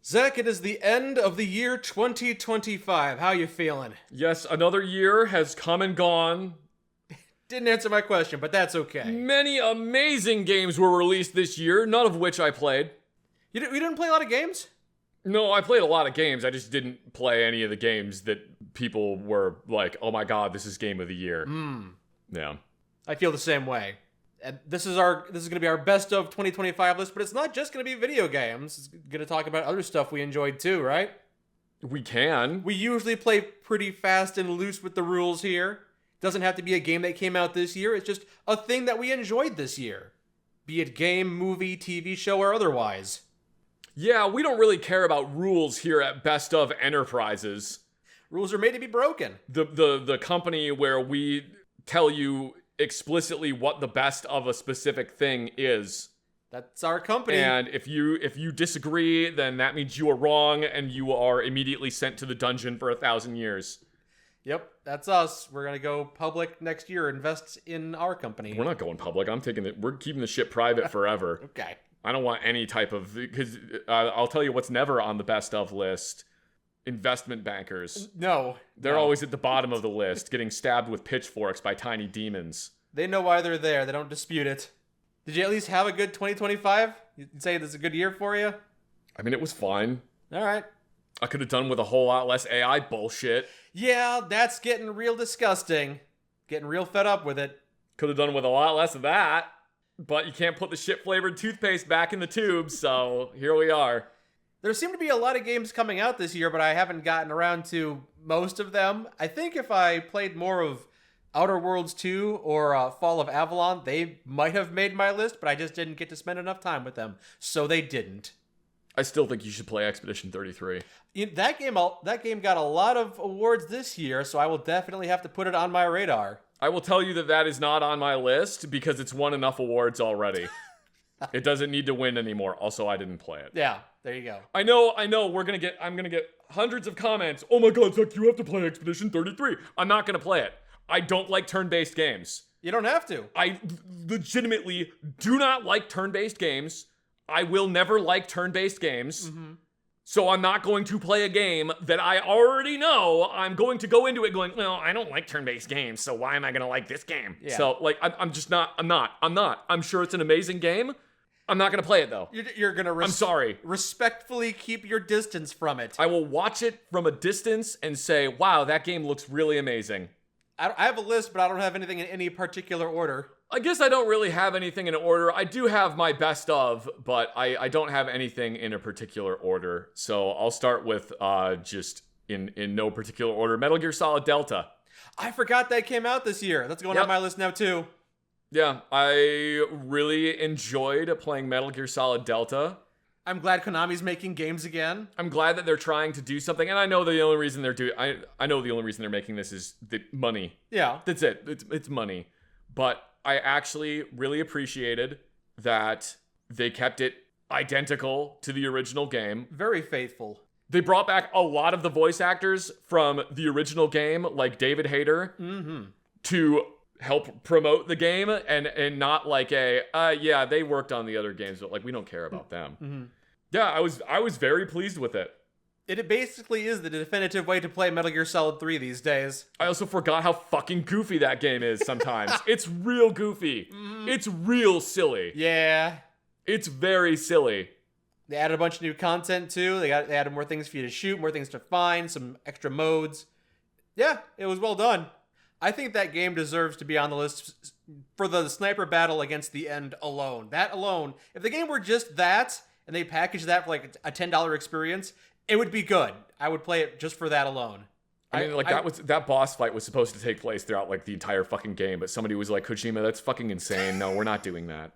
Zach, it is the end of the year 2025. How you feeling? Yes, another year has come and gone. Didn't answer my question, but that's okay. Many amazing games were released this year, none of which I played. You didn't play a lot of games? No, I played a lot of games. I just didn't play any of the games that people were like, oh my god, this is game of the year. Yeah. I feel the same way. And this is going to be our best of 2025 list, but it's not just going to be video games. It's going to talk about other stuff we enjoyed too, right? We can. We usually play pretty fast and loose with the rules here. Doesn't have to be a game that came out this year. It's just a thing that we enjoyed this year. Be it game, movie, TV show, or otherwise. Yeah, we don't really care about rules here at Best of Enterprises. Rules are made to be broken. The company where we tell you explicitly what the best of a specific thing is. That's our company. And if you disagree, then that means you are wrong and you are immediately sent to the dungeon for 1,000 years. Yep, that's us. We're going to go public next year, invest in our company. We're not going public. We're keeping the shit private forever. Okay. I don't want any type of, because I'll tell you what's never on the best of list. Investment bankers. No. They're always at the bottom of the list, getting stabbed with pitchforks by tiny demons. They know why they're there. They don't dispute it. Did you at least have a good 2025? You'd say this is a good year for you? I mean, it was fine. All right. I could have done with a whole lot less AI bullshit. Yeah, that's getting real disgusting. Getting real fed up with it. Could have done with a lot less of that. But you can't put the shit-flavored toothpaste back in the tube, so here we are. There seem to be a lot of games coming out this year, but I haven't gotten around to most of them. I think if I played more of Outer Worlds 2 or Fall of Avalon, they might have made my list, but I just didn't get to spend enough time with them, so they didn't. I still think you should play Expedition 33. That game got a lot of awards this year, so I will definitely have to put it on my radar. I will tell you that is not on my list because it's won enough awards already. It doesn't need to win anymore. Also, I didn't play it. Yeah, there you go. I know. I'm gonna get hundreds of comments. Oh my god, Zach, you have to play Expedition 33. I'm not gonna play it. I don't like turn-based games. You don't have to. I legitimately do not like turn-based games. I will never like turn-based games. Mm-hmm. So I'm not going to play a game that I already know I'm going to go into it going, well, I don't like turn-based games, so why am I going to like this game? Yeah. So, like, I'm not. I'm sure it's an amazing game. I'm not going to play it, though. You're going to I'm sorry. Respectfully keep your distance from it. I will watch it from a distance and say, wow, that game looks really amazing. I have a list, but I don't have anything in any particular order. I guess I don't really have anything in order. I do have my best of, but I don't have anything in a particular order. So I'll start with just in no particular order. Metal Gear Solid Delta. I forgot that came out this year. That's going on my list now too. Yeah, I really enjoyed playing Metal Gear Solid Delta. I'm glad Konami's making games again. I'm glad that they're trying to do something, and I know the only reason I know the only reason they're making this is the money. Yeah. That's it. It's money. But I actually really appreciated that they kept it identical to the original game. Very faithful. They brought back a lot of the voice actors from the original game, like David Hayter, to help promote the game, and not like they worked on the other games, but like we don't care about them. Mm-hmm. Yeah, I was very pleased with it. It basically is the definitive way to play Metal Gear Solid 3 these days. I also forgot how fucking goofy that game is sometimes. It's real goofy. It's real silly. Yeah. It's very silly. They added a bunch of new content too. They added more things for you to shoot, more things to find, some extra modes. Yeah, it was well done. I think that game deserves to be on the list for the sniper battle against the end alone. That alone. If the game were just that, and they packaged that for like a $10 experience, it would be good. I would play it just for that alone. I mean, that boss fight was supposed to take place throughout like the entire fucking game, but somebody was like, Kojima, that's fucking insane. No, we're not doing that.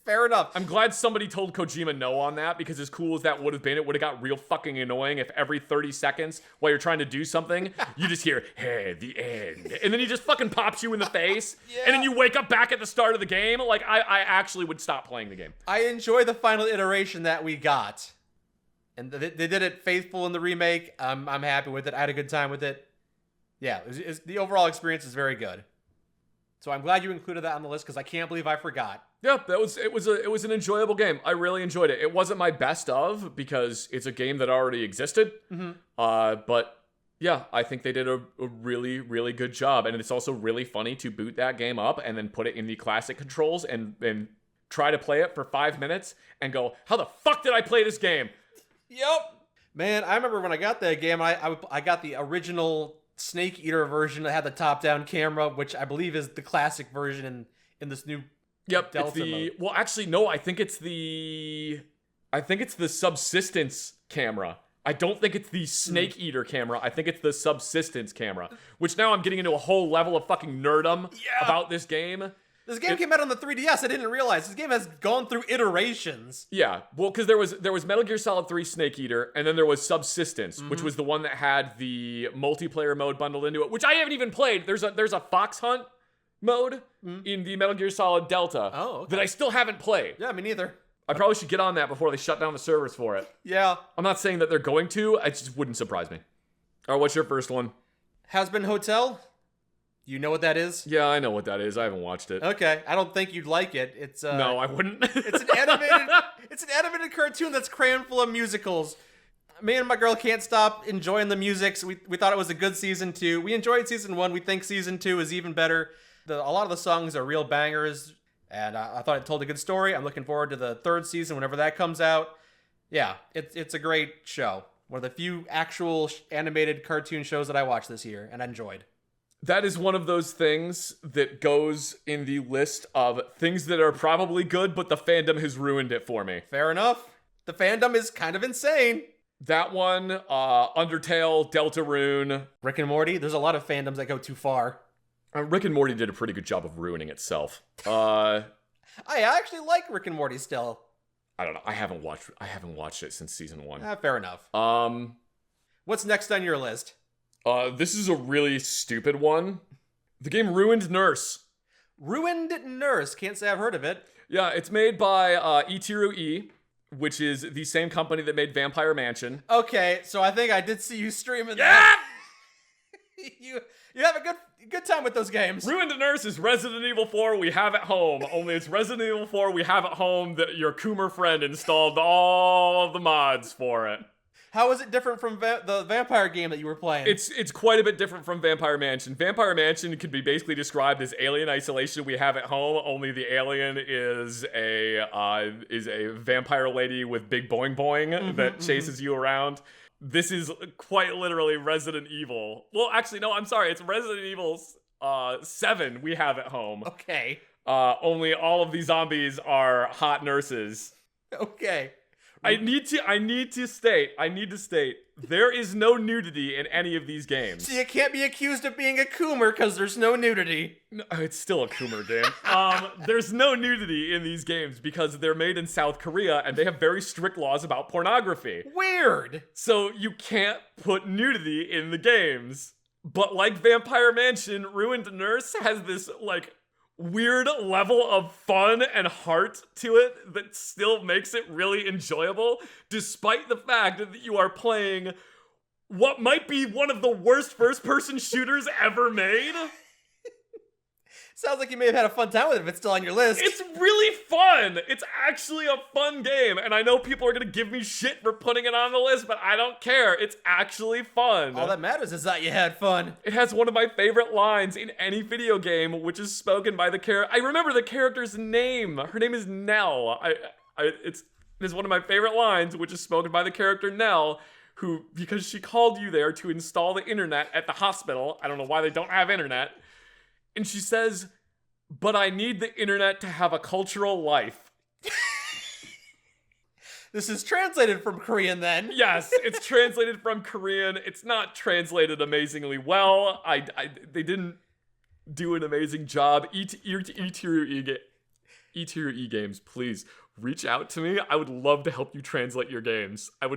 Fair enough. I'm glad somebody told Kojima no on that, because as cool as that would have been, it would have got real fucking annoying if every 30 seconds while you're trying to do something, you just hear, hey, the end. And then he just fucking pops you in the face, and then you wake up back at the start of the game. Like, I actually would stop playing the game. I enjoy the final iteration that we got. And they did it faithful in the remake. I'm happy with it. I had a good time with it. Yeah, the overall experience is very good. So I'm glad you included that on the list, because I can't believe I forgot. Yeah, it was an enjoyable game. I really enjoyed it. It wasn't my best of because it's a game that already existed. But yeah, I think they did a really, really good job. And it's also really funny to boot that game up and then put it in the classic controls and try to play it for 5 minutes and go, how the fuck did I play this game? Yep. Man, I remember when I got that game, I got the original Snake Eater version that had the top-down camera, which I believe is the classic version in this new Delta mode. Well, actually, no, I think it's the subsistence camera. I don't think it's the Snake Eater camera. I think it's the subsistence camera, which now I'm getting into a whole level of fucking nerdum about this game. This game came out on the 3DS. I didn't realize. This game has gone through iterations. Yeah, well, because there was Metal Gear Solid 3 Snake Eater, and then there was Subsistence, which was the one that had the multiplayer mode bundled into it, which I haven't even played. There's a Fox Hunt mode in the Metal Gear Solid Delta that I still haven't played. Yeah, me neither. I probably should get on that before they shut down the servers for it. Yeah. I'm not saying that they're going to. It just wouldn't surprise me. All right, what's your first one? Hazbin Hotel. You know what that is? Yeah, I know what that is. I haven't watched it. Okay, I don't think you'd like it. It's no, I wouldn't. It's an animated cartoon that's crammed full of musicals. Me and my girl can't stop enjoying the music. So we thought it was a good season 2. We enjoyed season 1. We think season 2 is even better. A lot of the songs are real bangers, and I thought it told a good story. I'm looking forward to the 3rd season whenever that comes out. Yeah, it's a great show. One of the few actual animated cartoon shows that I watched this year and enjoyed. That is one of those things that goes in the list of things that are probably good, but the fandom has ruined it for me. Fair enough. The fandom is kind of insane. That one, Undertale, Deltarune. Rick and Morty, there's a lot of fandoms that go too far. Rick and Morty did a pretty good job of ruining itself. I actually like Rick and Morty still. I don't know. I haven't watched it since season 1. Fair enough. What's next on your list? This is a really stupid one. The game Ruined Nurse. Ruined Nurse. Can't say I've heard of it. Yeah, it's made by Itiru, which is the same company that made Vampire Mansion. Okay, so I think I did see you streaming that. You have a good time with those games. Ruined Nurse is Resident Evil 4 We Have at Home. Only it's Resident Evil 4 We Have at Home that your Coomer friend installed all of the mods for it. How is it different from the vampire game that you were playing? It's quite a bit different from Vampire Mansion. Vampire Mansion could be basically described as Alien Isolation We Have at Home, only the alien is a vampire lady with big boing boing that chases you around. This is quite literally Resident Evil. Well, actually, no, I'm sorry. It's Resident Evil 7 We Have at Home. Okay. Only all of these zombies are hot nurses. Okay. I need to state, there is no nudity in any of these games. So you can't be accused of being a Coomer because there's no nudity. No, it's still a Coomer game. There's no nudity in these games because they're made in South Korea and they have very strict laws about pornography. Weird. So you can't put nudity in the games. But like Vampire Mansion, Ruined Nurse has this, weird level of fun and heart to it that still makes it really enjoyable, despite the fact that you are playing what might be one of the worst first-person shooters ever made. Sounds like you may have had a fun time with it if it's still on your list. It's really fun. It's actually a fun game. And I know people are going to give me shit for putting it on the list, but I don't care. It's actually fun. All that matters is that you had fun. It has one of my favorite lines in any video game, which is spoken by the character. I remember the character's name. Her name is Nell. It's one of my favorite lines, which is spoken by the character Nell, who, because she called you there to install the internet at the hospital. I don't know why they don't have internet. And she says, but I need the internet to have a cultural life. This is translated from Korean then. Yes, it's translated from Korean. It's not translated amazingly well. They didn't do an amazing job. Itiru Games, please reach out to me. I would love to help you translate your games. I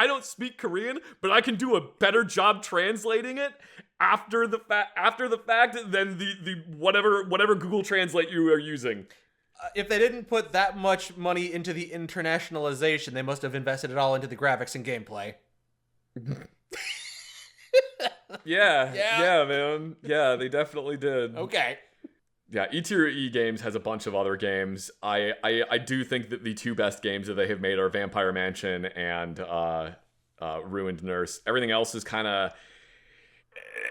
don't speak Korean, but I can do a better job translating it after the fact than the whatever Google Translate you are using. If they didn't put that much money into the internationalization, they must have invested it all into the graphics and gameplay. Yeah, man. Yeah, they definitely did. Okay. Yeah, E-Tier E Games has a bunch of other games. I do think that the two best games that they have made are Vampire Mansion and Ruined Nurse. Everything else is kind of...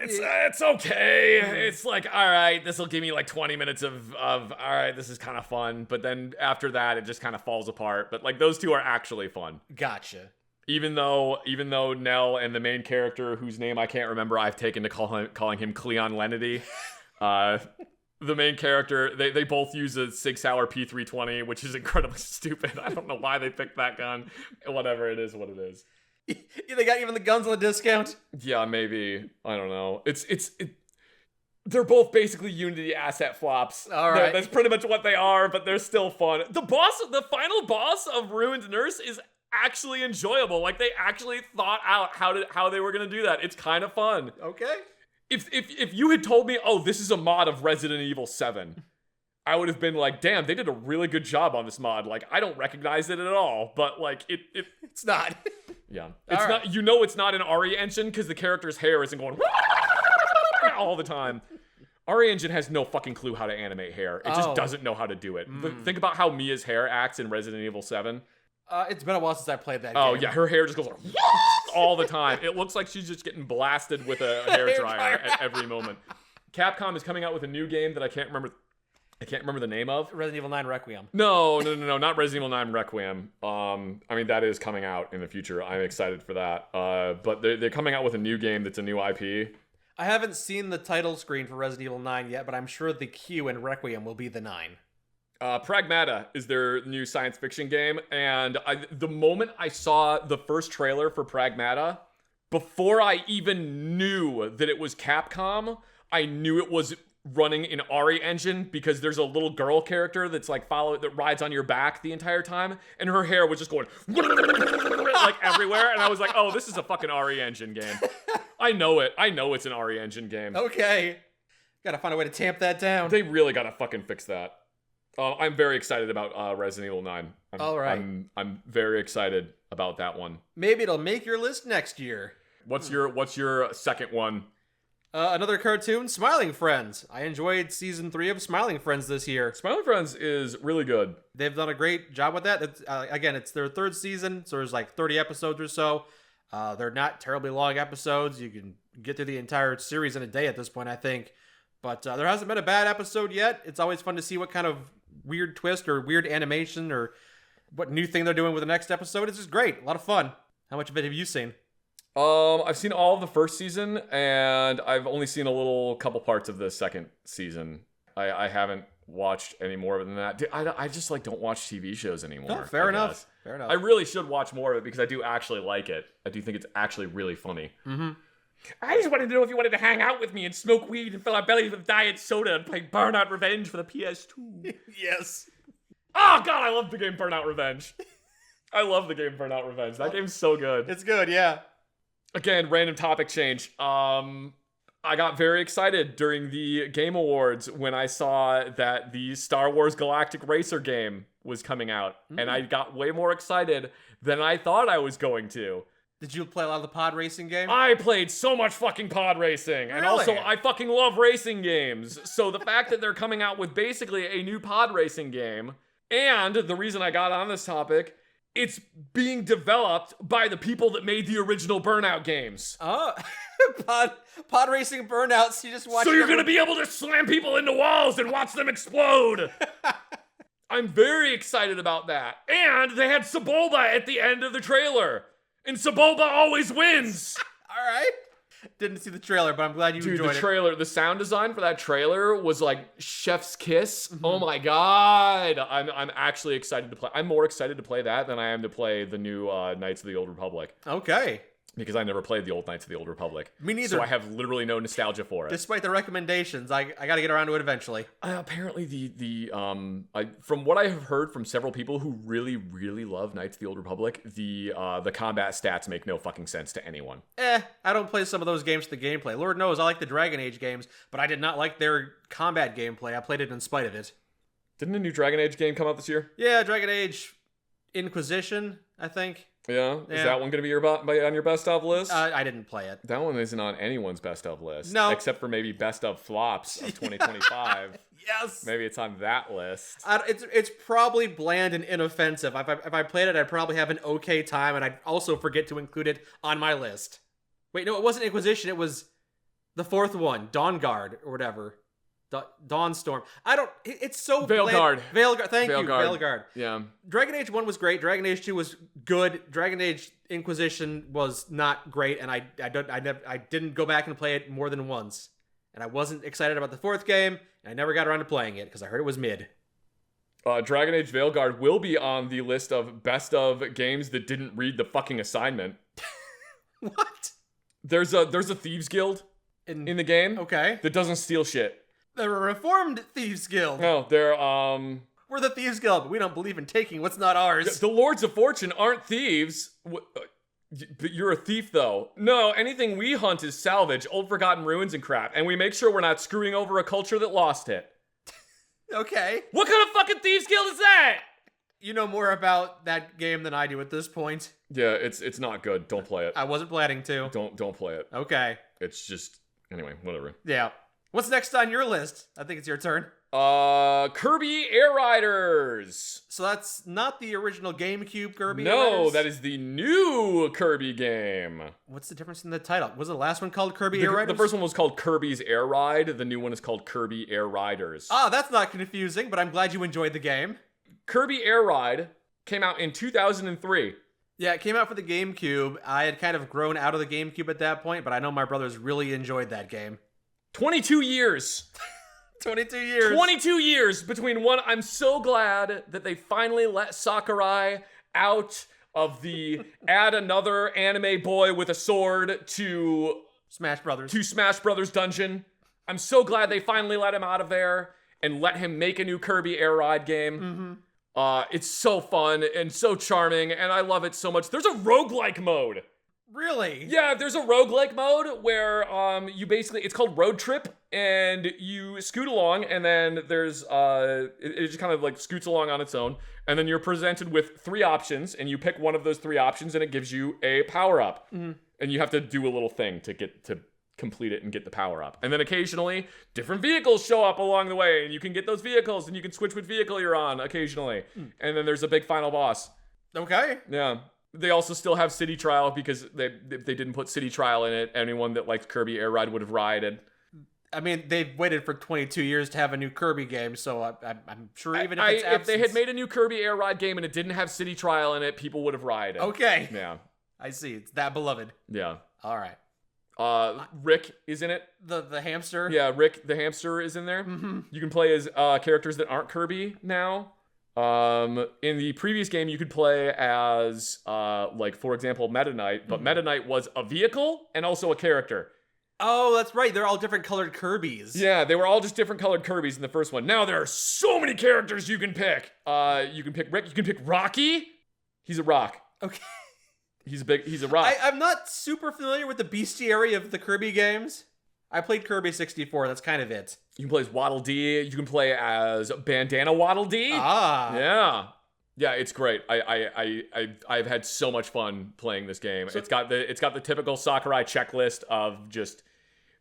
It's okay. It's like, all right, this will give me like 20 minutes of all right, this is kind of fun. But then after that, it just kind of falls apart. But like those two are actually fun. Gotcha. Even though Nell and the main character, whose name I can't remember, I've taken to calling him Cleon Lenity. The main character, they both use a 6-hour P320, which is incredibly stupid. I don't know why they picked that gun. Whatever, it is what it is. They got even the guns on the discount? Yeah, maybe. I don't know. They're both basically Unity asset flops. All right. That's pretty much what they are, but they're still fun. The final boss of Ruined Nurse is actually enjoyable. Like, they actually thought out how they were going to do that. It's kind of fun. Okay. If you had told me, oh, this is a mod of Resident Evil 7, I would have been like, damn, they did a really good job on this mod. Like, I don't recognize it at all, but like it's not. Yeah. It's not, right. you know, it's not an RE engine because the character's hair isn't going all the time. RE engine has no fucking clue how to animate hair. It just doesn't know how to do it. Think about how Mia's hair acts in Resident Evil 7. It's been a while since I played that Oh, game. yeah, her hair just goes like, all the time. It looks like she's just getting blasted with a hair dryer at every moment. Capcom is coming out with a new game that I can't remember the name of. Resident Evil 9 Requiem. No, not Resident Evil 9 Requiem. I mean, that is coming out in the future. I'm excited for that. But they're coming out with a new game that's a new IP. I haven't seen the title screen for Resident Evil 9 yet, but I'm sure the Q in Requiem will be the 9. Pragmata is their new science fiction game, and the moment I saw the first trailer for Pragmata, before I even knew that it was Capcom, I knew it was running in RE engine because there's a little girl character that's like that rides on your back the entire time, and her hair was just going like everywhere, and I was like, oh, this is a fucking RE engine game. I know it. I know it's an RE engine game. Okay. Gotta find a way to tamp that down. They really gotta fucking fix that. I'm very excited about Resident Evil 9. All right. I'm very excited about that one. Maybe it'll make your list next year. What's your second one? Another cartoon, Smiling Friends. I enjoyed season 3 of Smiling Friends this year. Smiling Friends is really good. They've done a great job with that. Again, it's their third season, so there's like 30 episodes or so. They're not terribly long episodes. You can get through the entire series in a day at this point, I think. But there hasn't been a bad episode yet. It's always fun to see what kind of weird twist or weird animation or what new thing they're doing with the next episode. It's just great. A lot of fun. How much of it have you seen? I've seen all of the first season, and I've only seen a couple parts of the second season. I haven't watched any more of it than that. I just like don't watch TV shows anymore. Oh, fair enough. Fair enough. I really should watch more of it because I do actually like it. I do think it's actually really funny. Mm-hmm. I just wanted to know if you wanted to hang out with me and smoke weed and fill our bellies with diet soda and play Burnout Revenge for the PS2. Yes. Oh, God, I love the game Burnout Revenge. I love the game Burnout Revenge. That game's so good. It's good, yeah. Again, random topic change. I got very excited during the Game Awards when I saw that the Star Wars Galactic Racer game was coming out. And I got way more excited than I thought I was going to. Did you play a lot of the pod racing game? I played so much fucking pod racing. Really? And also, I fucking love racing games. So the fact that they're coming out with basically a new pod racing game, and the reason I got on this topic, it's being developed by the people that made the original Burnout games. Oh, pod racing burnouts. You just watch. So you're gonna be able to slam people into walls and watch them explode. I'm very excited about that. And they had Sebulba at the end of the trailer. And Sebulba always wins. All right. Didn't see the trailer, but I'm glad you enjoyed it. The sound design for that trailer was like chef's kiss. Mm-hmm. Oh my God. I'm actually excited to play. I'm more excited to play that than I am to play the new Knights of the Old Republic. Okay. Because I never played the old Knights of the Old Republic. Me neither. So I have literally no nostalgia for it. Despite the recommendations, I got to get around to it eventually. Apparently, from what I have heard from several people who really, really love Knights of the Old Republic, the combat stats make no fucking sense to anyone. I don't play some of those games for the gameplay. Lord knows I like the Dragon Age games, but I did not like their combat gameplay. I played it in spite of it. Didn't a new Dragon Age game come out this year? Yeah, Dragon Age Inquisition, I think. Yeah? Is Yeah. that one going to be on your best of list? I didn't play it. That one isn't on anyone's best of list. No. Except for maybe best of flops of 2025. Yes. Maybe it's on that list. It's probably bland and inoffensive. If I played it, I'd probably have an okay time, and I'd also forget to include it on my list. Wait, no, it wasn't Inquisition. It was the fourth one, Dawn Guard or whatever. Dawnstorm. It's so Veilguard. Veilguard. Thank you, Veilguard. Veilguard. Yeah. Dragon Age 1 was great. Dragon Age 2 was good. Dragon Age Inquisition was not great, and I didn't go back and play it more than once. And I wasn't excited about the fourth game, and I never got around to playing it because I heard it was mid. Dragon Age Veilguard will be on the list of best of games that didn't read the fucking assignment. What? There's a Thieves Guild in the game Okay. that doesn't steal shit. They're a reformed Thieves Guild. No, they're We're the Thieves Guild, but we don't believe in taking what's not ours. the Lords of Fortune aren't thieves. But you're a thief, though. No, anything we hunt is salvage, old forgotten ruins and crap, and we make sure we're not screwing over a culture that lost it. Okay. What kind of fucking Thieves Guild is that? You know more about that game than I do at this point. Yeah, it's not good. Don't play it. I wasn't planning to. Don't play it. Okay. It's just anyway, whatever. Yeah. What's next on your list? I think it's your turn. Kirby Air Riders. So that's not the original GameCube Kirby. No, Riders? that is the new Kirby game. What's the difference in the title? Was the last one called Kirby Air Riders? The first one was called Kirby's Air Ride. The new one is called Kirby Air Riders. Ah, that's not confusing, but I'm glad you enjoyed the game. Kirby Air Ride came out in 2003. Yeah, it came out for the GameCube. I had kind of grown out of the GameCube at that point, but I know my brothers really enjoyed that game. 22 years. 22 years. 22 years between one. I'm so glad that they finally let Sakurai out of the add another anime boy with a sword to Smash Brothers. Smash Brothers dungeon. I'm so glad they finally let him out of there and let him make a new Kirby Air Ride game. Mm-hmm. It's so fun and so charming, and I love it so much. There's a roguelike mode. Really? Yeah, there's a roguelike mode where you basically, it's called Road Trip, and you scoot along, and then there's it just kind of like scoots along on its own, and then you're presented with 3 options, and you pick one of those 3 options, and it gives you a power-up. Mm-hmm. And you have to do a little thing to complete it and get the power up. And then occasionally different vehicles show up along the way, and you can get those vehicles, and you can switch which vehicle you're on occasionally. And then there's a big final boss. Okay. Yeah. They also still have City Trial because if they didn't put City Trial in it, anyone that liked Kirby Air Ride would have rided. I mean, they've waited for 22 years to have a new Kirby game, so I'm sure even if it's if they had made a new Kirby Air Ride game and it didn't have City Trial in it, people would have rided. Okay. Yeah. I see. It's that beloved. Yeah. All right. Rick is in it. The hamster? Yeah, Rick the hamster is in there. Mm-hmm. You can play as characters that aren't Kirby now. In the previous game, you could play as, like, for example, Meta Knight, but Meta Knight was a vehicle and also a character. Oh, that's right. They're all different colored Kirbys. Yeah, they were all just different colored Kirbys in the first one. Now there are so many characters you can pick. You can pick Rick. You can pick Rocky. He's a rock. Okay. He's a rock. I'm not super familiar with the bestiary of the Kirby games. I played Kirby 64. That's kind of it. You can play as Waddle Dee. You can play as Bandana Waddle Dee. Ah. Yeah, it's great. I've had so much fun playing this game. So, it's got the typical Sakurai checklist of just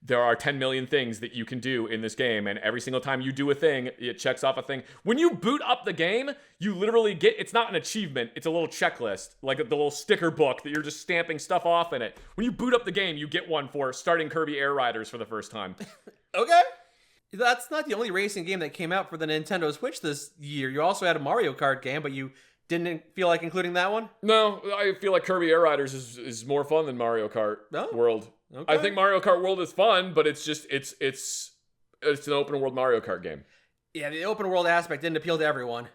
there are 10 million things that you can do in this game, and every single time you do a thing, it checks off a thing. When you boot up the game, you literally get, it's not an achievement, it's a little checklist, like the little sticker book that you're just stamping stuff off in it. When you boot up the game, you get one for starting Kirby Air Riders for the first time. Okay. That's not the only racing game that came out for the Nintendo Switch this year. You also had a Mario Kart game, but you didn't feel like including that one? No, I feel like Kirby Air Riders is more fun than Mario Kart World. Okay. I think Mario Kart World is fun, but it's just it's an open world Mario Kart game. Yeah, the open world aspect didn't appeal to everyone.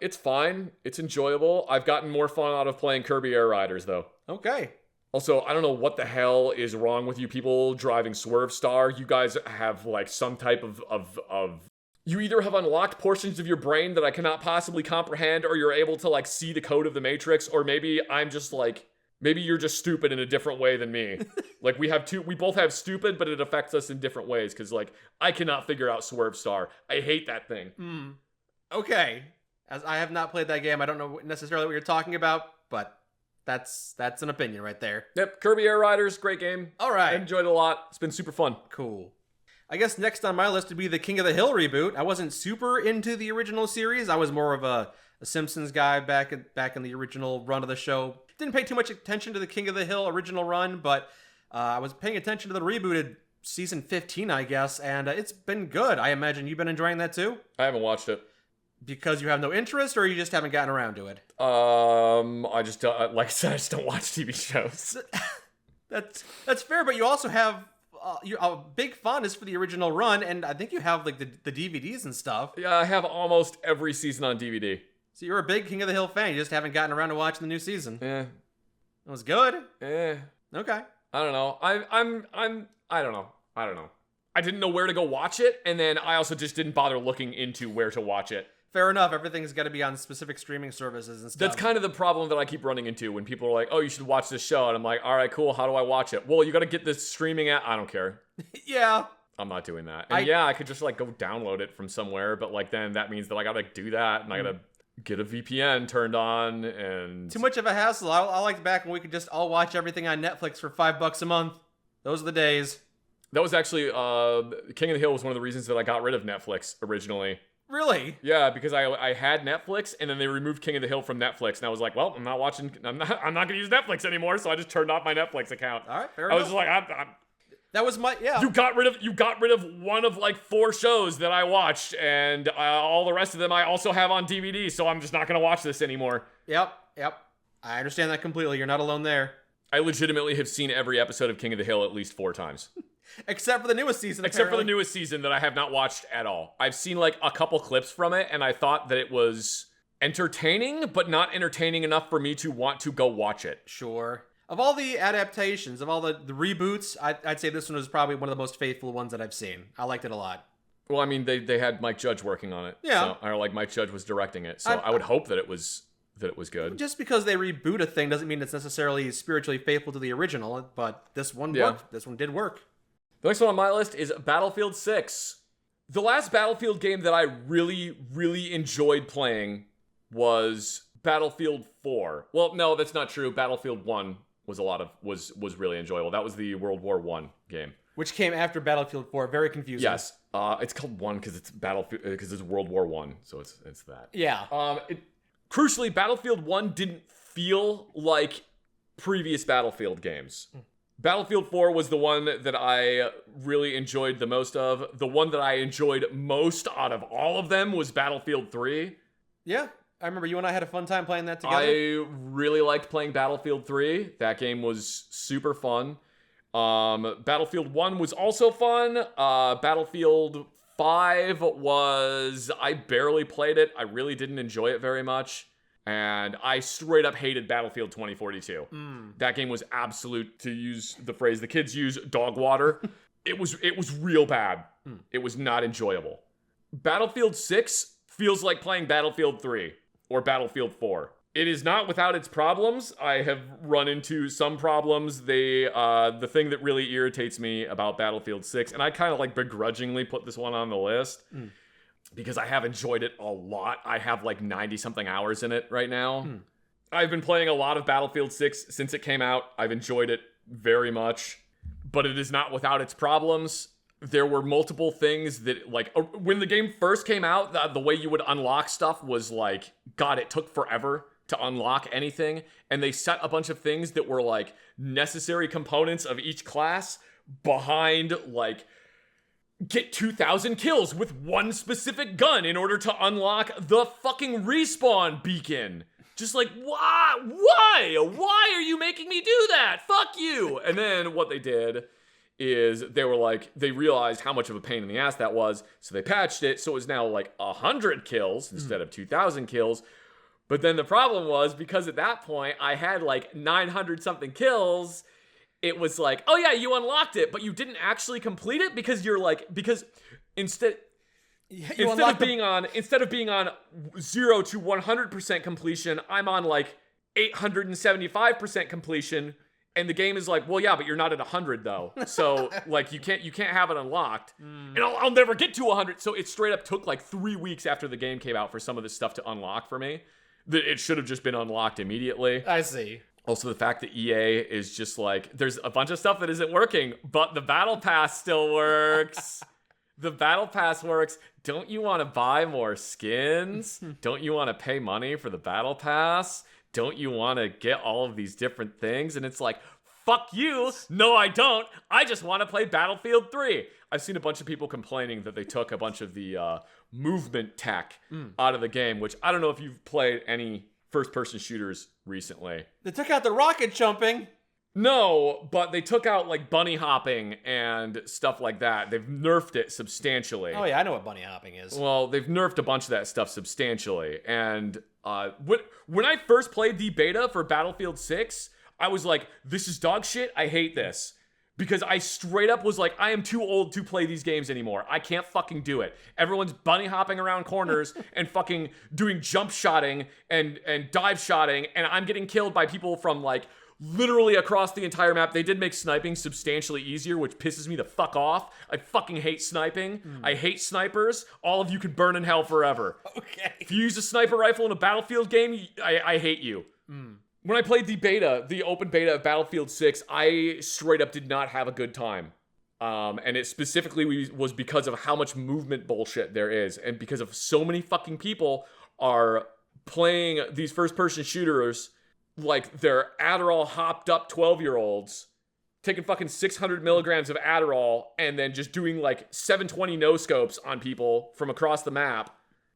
It's fine. It's enjoyable. I've gotten more fun out of playing Kirby Air Riders though. Okay. Also, I don't know what the hell is wrong with you people driving Swerve Star. You guys have like some type of you either have unlocked portions of your brain that I cannot possibly comprehend, or you're able to like see the code of the Matrix, or maybe I'm just like, maybe you're just stupid in a different way than me. Like we both have stupid, but it affects us in different ways. Cause like, I cannot figure out Swerve Star. I hate that thing. Okay. As I have not played that game, I don't know necessarily what you're talking about, but That's an opinion right there. Yep, Kirby Air Riders, great game. All right. I enjoyed it a lot. It's been super fun. Cool. I guess next on my list would be the King of the Hill reboot. I wasn't super into the original series. I was more of a Simpsons guy back in the original run of the show. Didn't pay too much attention to the King of the Hill original run, but I was paying attention to the rebooted season 15, I guess, and it's been good. I imagine you've been enjoying that too? I haven't watched it. Because you have no interest, or you just haven't gotten around to it? I just don't, like I said, I just don't watch TV shows. That's fair, but you also have a big fondness for the original run, and I think you have like the DVDs and stuff. Yeah, I have almost every season on DVD. So you're a big King of the Hill fan. You just haven't gotten around to watching the new season. Yeah. It was good. Yeah. Okay. I don't know. I don't know. I didn't know where to go watch it, and then I also just didn't bother looking into where to watch it. Fair enough. Everything's got to be on specific streaming services and stuff. That's kind of the problem that I keep running into when people are like, oh, you should watch this show. And I'm like, all right, cool. How do I watch it? Well, you got to get this streaming app. I don't care. Yeah. I'm not doing that. And I could just like go download it from somewhere. But like then that means that I got to do that. And I got to get a VPN turned on. And too much of a hassle. I liked back when we could just all watch everything on Netflix for $5 a month. Those are the days. That was actually, King of the Hill was one of the reasons that I got rid of Netflix originally. Really? Yeah, because I had Netflix and then they removed King of the Hill from Netflix and I was like, well, I'm not gonna use Netflix anymore, so I just turned off my Netflix account. All right, fair enough. I was just like, that was my You got rid of one of like 4 shows that I watched, and all the rest of them I also have on DVD, so I'm just not gonna watch this anymore. Yep. I understand that completely. You're not alone there. I legitimately have seen every episode of King of the Hill at least 4 times. Except for the newest season. Except for the newest season that I have not watched at all. I've seen like a couple clips from it, and I thought that it was entertaining, but not entertaining enough for me to want to go watch it. Sure. Of all the adaptations, of all the reboots, I'd say this one was probably one of the most faithful ones that I've seen. I liked it a lot. Well, I mean, they had Mike Judge working on it. Yeah. Or like Mike Judge was directing it. So I would hope that it was good. Just because they reboot a thing doesn't mean it's necessarily spiritually faithful to the original, but this one worked. This one did work. The next one on my list is Battlefield 6. The last Battlefield game that I really, really enjoyed playing was Battlefield 4. Well, no, that's not true. Battlefield 1 was really enjoyable. That was the World War I game. Which came after Battlefield 4. Very confusing. Yes. It's called 1 because it's Battlefield because it's World War I. So it's that. Yeah. Crucially, Battlefield 1 didn't feel like previous Battlefield games. Battlefield 4 was the one that I really enjoyed the most of. The one that I enjoyed most out of all of them was Battlefield 3. Yeah, I remember you and I had a fun time playing that together. I really liked playing Battlefield 3. That game was super fun. Battlefield 1 was also fun. Battlefield 5 I barely played it. I really didn't enjoy it very much. And I straight up hated Battlefield 2042. That game was absolute, to use the phrase the kids use, dog water. It was real bad. It was not enjoyable. Battlefield 6 feels like playing Battlefield 3 or Battlefield 4. It is not without its problems. I have run into some problems. The thing that really irritates me about Battlefield 6, and I kind of like begrudgingly put this one on the list, because I have enjoyed it a lot. I have like 90-something hours in it right now. I've been playing a lot of Battlefield 6 since it came out. I've enjoyed it very much, but it is not without its problems. There were multiple things that, like, when the game first came out, the way you would unlock stuff was like, God, it took forever to unlock anything. And they set a bunch of things that were like necessary components of each class behind, like, get 2,000 kills with one specific gun in order to unlock the fucking respawn beacon. Just like, why? Why are you making me do that? Fuck you. And then what they did is they realized how much of a pain in the ass that was. So they patched it. So it was now like 100 kills instead of 2,000 kills. But then the problem was, because at that point I had like 900 something kills, it was like, oh yeah, you unlocked it, but you didn't actually complete it because instead of being on 0 to 100% completion, I'm on like 875% completion, and the game is like, well, yeah, but you're not at 100 though, so like you can't have it unlocked, and I'll never get to 100. So it straight up took like 3 weeks after the game came out for some of this stuff to unlock for me. That it should have just been unlocked immediately. I see. Also, the fact that EA is just like, there's a bunch of stuff that isn't working, but the Battle Pass still works. The Battle Pass works. Don't you want to buy more skins? Don't you want to pay money for the Battle Pass? Don't you want to get all of these different things? And it's like, fuck you. No, I don't. I just want to play Battlefield 3. I've seen a bunch of people complaining that they took a bunch of the movement tech out of the game, which I don't know if you've played any first-person shooters recently. They took out the rocket jumping. No, but they took out like bunny hopping and stuff like that. They've nerfed it substantially. Oh yeah, I know what bunny hopping is. Well, they've nerfed a bunch of that stuff substantially. And when I first played the beta for Battlefield 6, I was like, this is dog shit. I hate this. Because I straight up was like, I am too old to play these games anymore. I can't fucking do it. Everyone's bunny hopping around corners and fucking doing jump shotting and dive shotting, and I'm getting killed by people from like literally across the entire map. They did make sniping substantially easier, which pisses me the fuck off. I fucking hate sniping. I hate snipers. All of you can burn in hell forever. Okay. If you use a sniper rifle in a Battlefield game, I hate you. When I played the open beta of Battlefield 6, I straight up did not have a good time. And it specifically was because of how much movement bullshit there is. And because of so many fucking people are playing these first-person shooters like they're Adderall hopped up 12-year-olds, taking fucking 600 milligrams of Adderall and then just doing like 720 no-scopes on people from across the map.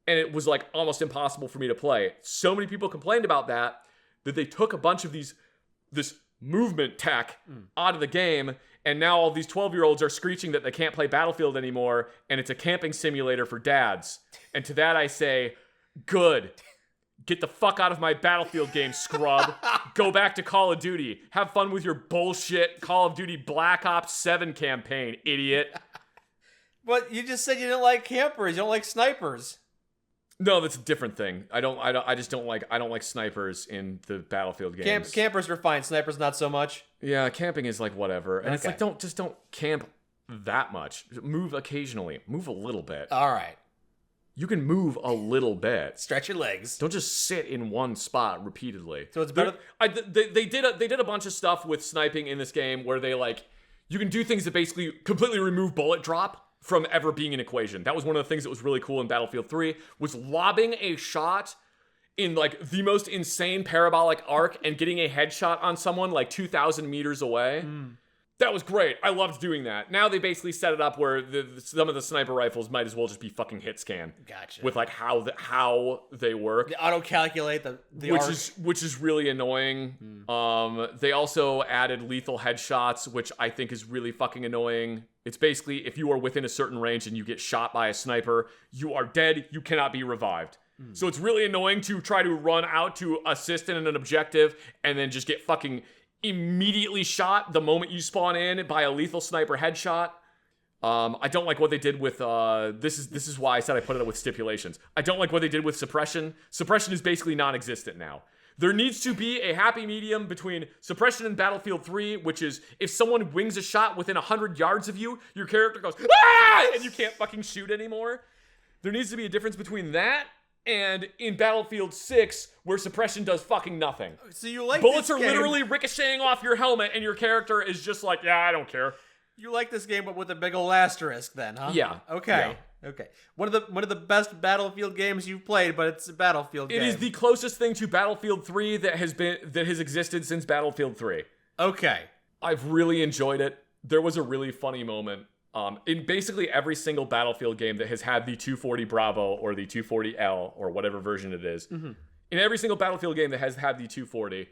And it was like almost impossible for me to play. So many people complained about that they took a bunch of this movement tech out of the game, and now all these 12-year-olds are screeching that they can't play Battlefield anymore, and it's a camping simulator for dads. And to that I say, good. Get the fuck out of my Battlefield game, scrub. Go back to Call of Duty. Have fun with your bullshit Call of Duty Black Ops 7 campaign, idiot. But you just said you didn't like campers, you don't like snipers. No, that's a different thing. I don't like snipers in the Battlefield games. Campers are fine, snipers not so much. Yeah, camping is like whatever. And it's Okay. like don't camp that much. Move occasionally. Move a little bit. All right. You can move a little bit. Stretch your legs. Don't just sit in one spot repeatedly. So it's better. They did a bunch of stuff with sniping in this game where they like you can do things that basically completely remove bullet drop from ever being an equation. That was one of the things that was really cool in Battlefield 3, was lobbing a shot in like the most insane parabolic arc and getting a headshot on someone like 2,000 meters away. That was great. I loved doing that. Now they basically set it up where some of the sniper rifles might as well just be fucking hit scan. Gotcha. With like how they work. They auto-calculate the arc. Which is really annoying. They also added lethal headshots, which I think is really fucking annoying. It's basically if you are within a certain range and you get shot by a sniper, you are dead. You cannot be revived. So it's really annoying to try to run out to assist in an objective and then just get fucking immediately shot the moment you spawn in by a lethal sniper headshot. I don't like what they did with this is why I said I put it with stipulations. I don't like what they did with suppression. Suppression is basically non-existent now. There needs to be a happy medium between suppression and Battlefield 3, which is if someone wings a shot within 100 yards of you, your character goes, "Ah!" and you can't fucking shoot anymore. There needs to be a difference between that and in Battlefield 6, where suppression does fucking nothing. So you like bullets this are game. literally ricocheting off your helmet, and your character is just like, yeah, I don't care. You like this game, but with a big ol' asterisk, then, huh? Yeah. Okay. Yeah. Okay. One of the best Battlefield games you've played, but it's a Battlefield game. It is the closest thing to Battlefield 3 that has existed since Battlefield 3. Okay. I've really enjoyed it. There was a really funny moment. In basically every single Battlefield game that has had the 240 Bravo or the 240L or whatever version it is, in every single Battlefield game that has had the 240,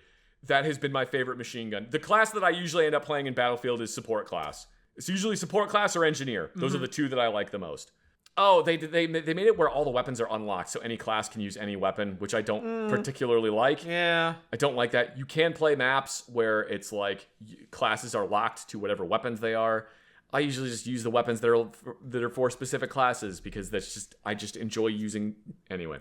that has been my favorite machine gun. The class that I usually end up playing in Battlefield is support class. It's usually support class or engineer. Those are the two that I like the most. Oh, they made it where all the weapons are unlocked, so any class can use any weapon, which I don't particularly like. Yeah. I don't like that. You can play maps where it's like classes are locked to whatever weapons they are. I usually just use the weapons that are for specific classes because I just enjoy using anyway.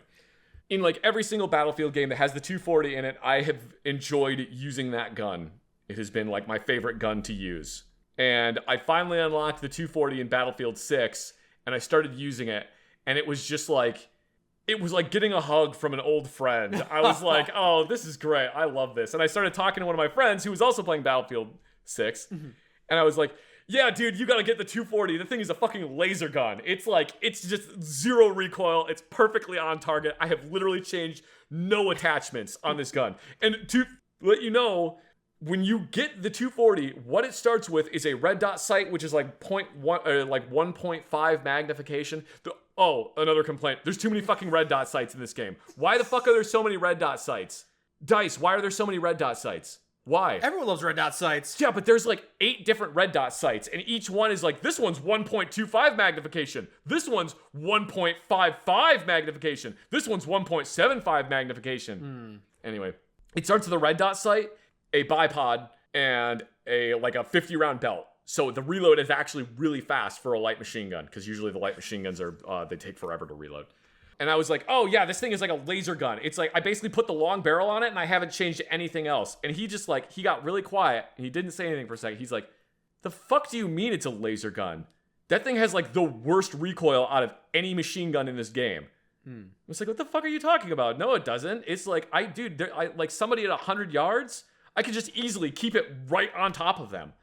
In like every single Battlefield game that has the 240 in it, I have enjoyed using that gun. It has been like my favorite gun to use. And I finally unlocked the 240 in Battlefield 6, and I started using it, and it was just like, it was like getting a hug from an old friend. I was like, oh, this is great. I love this. And I started talking to one of my friends who was also playing Battlefield 6. And I was like, yeah, dude, you gotta get the 240. The thing is a fucking laser gun. It's like, it's just zero recoil. It's perfectly on target. I have literally changed no attachments on this gun. And to let you know, when you get the 240, what it starts with is a red dot sight, which is like 1.5 magnification. Another complaint. There's too many fucking red dot sights in this game. Why the fuck are there so many red dot sights? DICE, why are there so many red dot sights? Why? Everyone loves red dot sights. Yeah, but there's like 8 different red dot sights, and each one is like, this one's 1.25 magnification. This one's 1.55 magnification. This one's 1.75 magnification. Anyway, it starts with a red dot sight, a bipod, and a 50 round belt. So the reload is actually really fast for a light machine gun, because usually the light machine guns they take forever to reload. And I was like, oh yeah, this thing is like a laser gun. It's like, I basically put the long barrel on it and I haven't changed anything else. And he just like, he got really quiet and he didn't say anything for a second. He's like, the fuck do you mean it's a laser gun? That thing has like the worst recoil out of any machine gun in this game. I was like, what the fuck are you talking about? No, it doesn't. It's like, like somebody at 100 yards, I could just easily keep it right on top of them.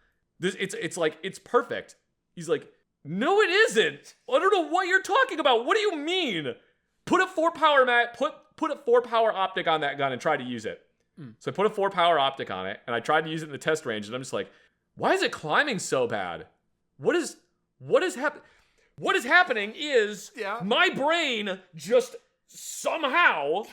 It's like, it's perfect. He's like, no, it isn't. I don't know what you're talking about. What do you mean? Put a 4-power put a 4-power optic on that gun and try to use it. So I put a 4-power optic on it and I tried to use it in the test range and I'm just like, why is it climbing so bad? What is happening? What is happening is my brain just somehow,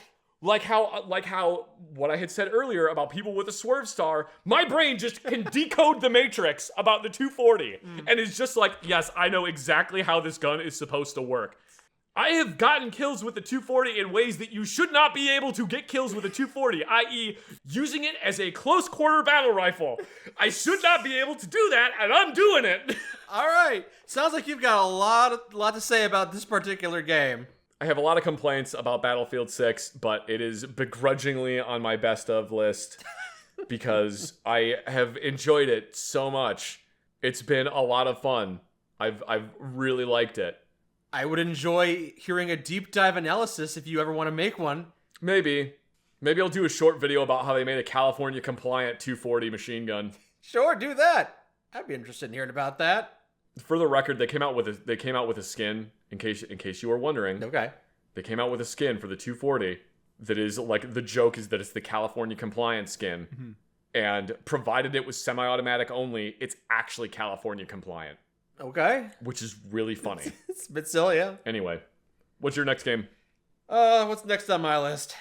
like how what I had said earlier about people with a swerve star, my brain just can decode the matrix about the 240 and is just like, yes, I know exactly how this gun is supposed to work. I have gotten kills with the 240 in ways that you should not be able to get kills with a 240, i.e. using it as a close quarter battle rifle. I should not be able to do that, and I'm doing it. All right. Sounds like you've got a lot to say about this particular game. I have a lot of complaints about Battlefield 6, but it is begrudgingly on my best of list because I have enjoyed it so much. It's been a lot of fun. I've really liked it. I would enjoy hearing a deep dive analysis if you ever want to make one. Maybe I'll do a short video about how they made a California compliant 240 machine gun. Sure, do that. I'd be interested in hearing about that. For the record, they came out with a skin in case you were wondering. Okay. They came out with a skin for the 240 that is like, the joke is that it's the California compliant skin. And provided it was semi-automatic only, it's actually California compliant. Okay. Which is really funny. It's a bit silly, yeah. Anyway, what's your next game? What's next on my list?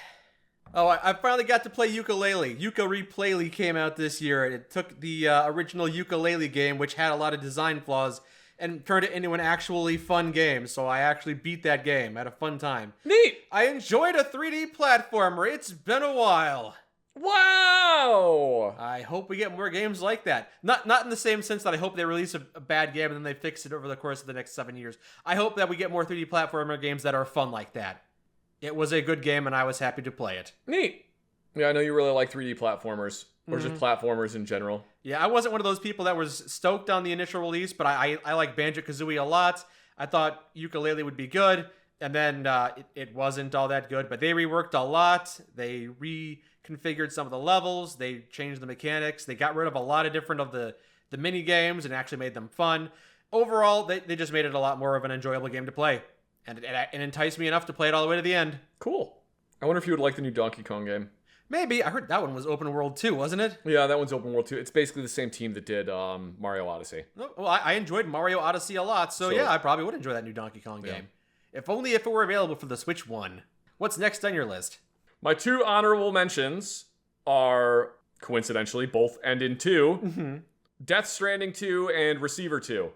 Oh, I finally got to play Ukulele. Ukulele came out this year. It took the original Ukulele game, which had a lot of design flaws, and turned it into an actually fun game. So I actually beat that game. I had a fun time. Neat! I enjoyed a 3D platformer. It's been a while. Wow! I hope we get more games like that. Not in the same sense that I hope they release a bad game and then they fix it over the course of the next 7 years. I hope that we get more 3D platformer games that are fun like that. It was a good game and I was happy to play it. Neat. Yeah, I know you really like 3D platformers. Or just platformers in general. Yeah, I wasn't one of those people that was stoked on the initial release, but I like Banjo-Kazooie a lot. I thought Ukulele would be good, and then it wasn't all that good, but they reworked a lot. They reconfigured some of the levels. They changed the mechanics. They got rid of a lot of different of the mini games and actually made them fun. Overall, they just made it a lot more of an enjoyable game to play, and it enticed me enough to play it all the way to the end. Cool. I wonder if you would like the new Donkey Kong game. Maybe. I heard that one was open world too, wasn't it? Yeah, that one's open world too. It's basically the same team that did Mario Odyssey. Well, I enjoyed Mario Odyssey a lot, so yeah, I probably would enjoy that new Donkey Kong game. If only if it were available for the Switch 1. What's next on your list? My 2 honorable mentions are, coincidentally, both end in 2. Death Stranding 2 and Receiver 2.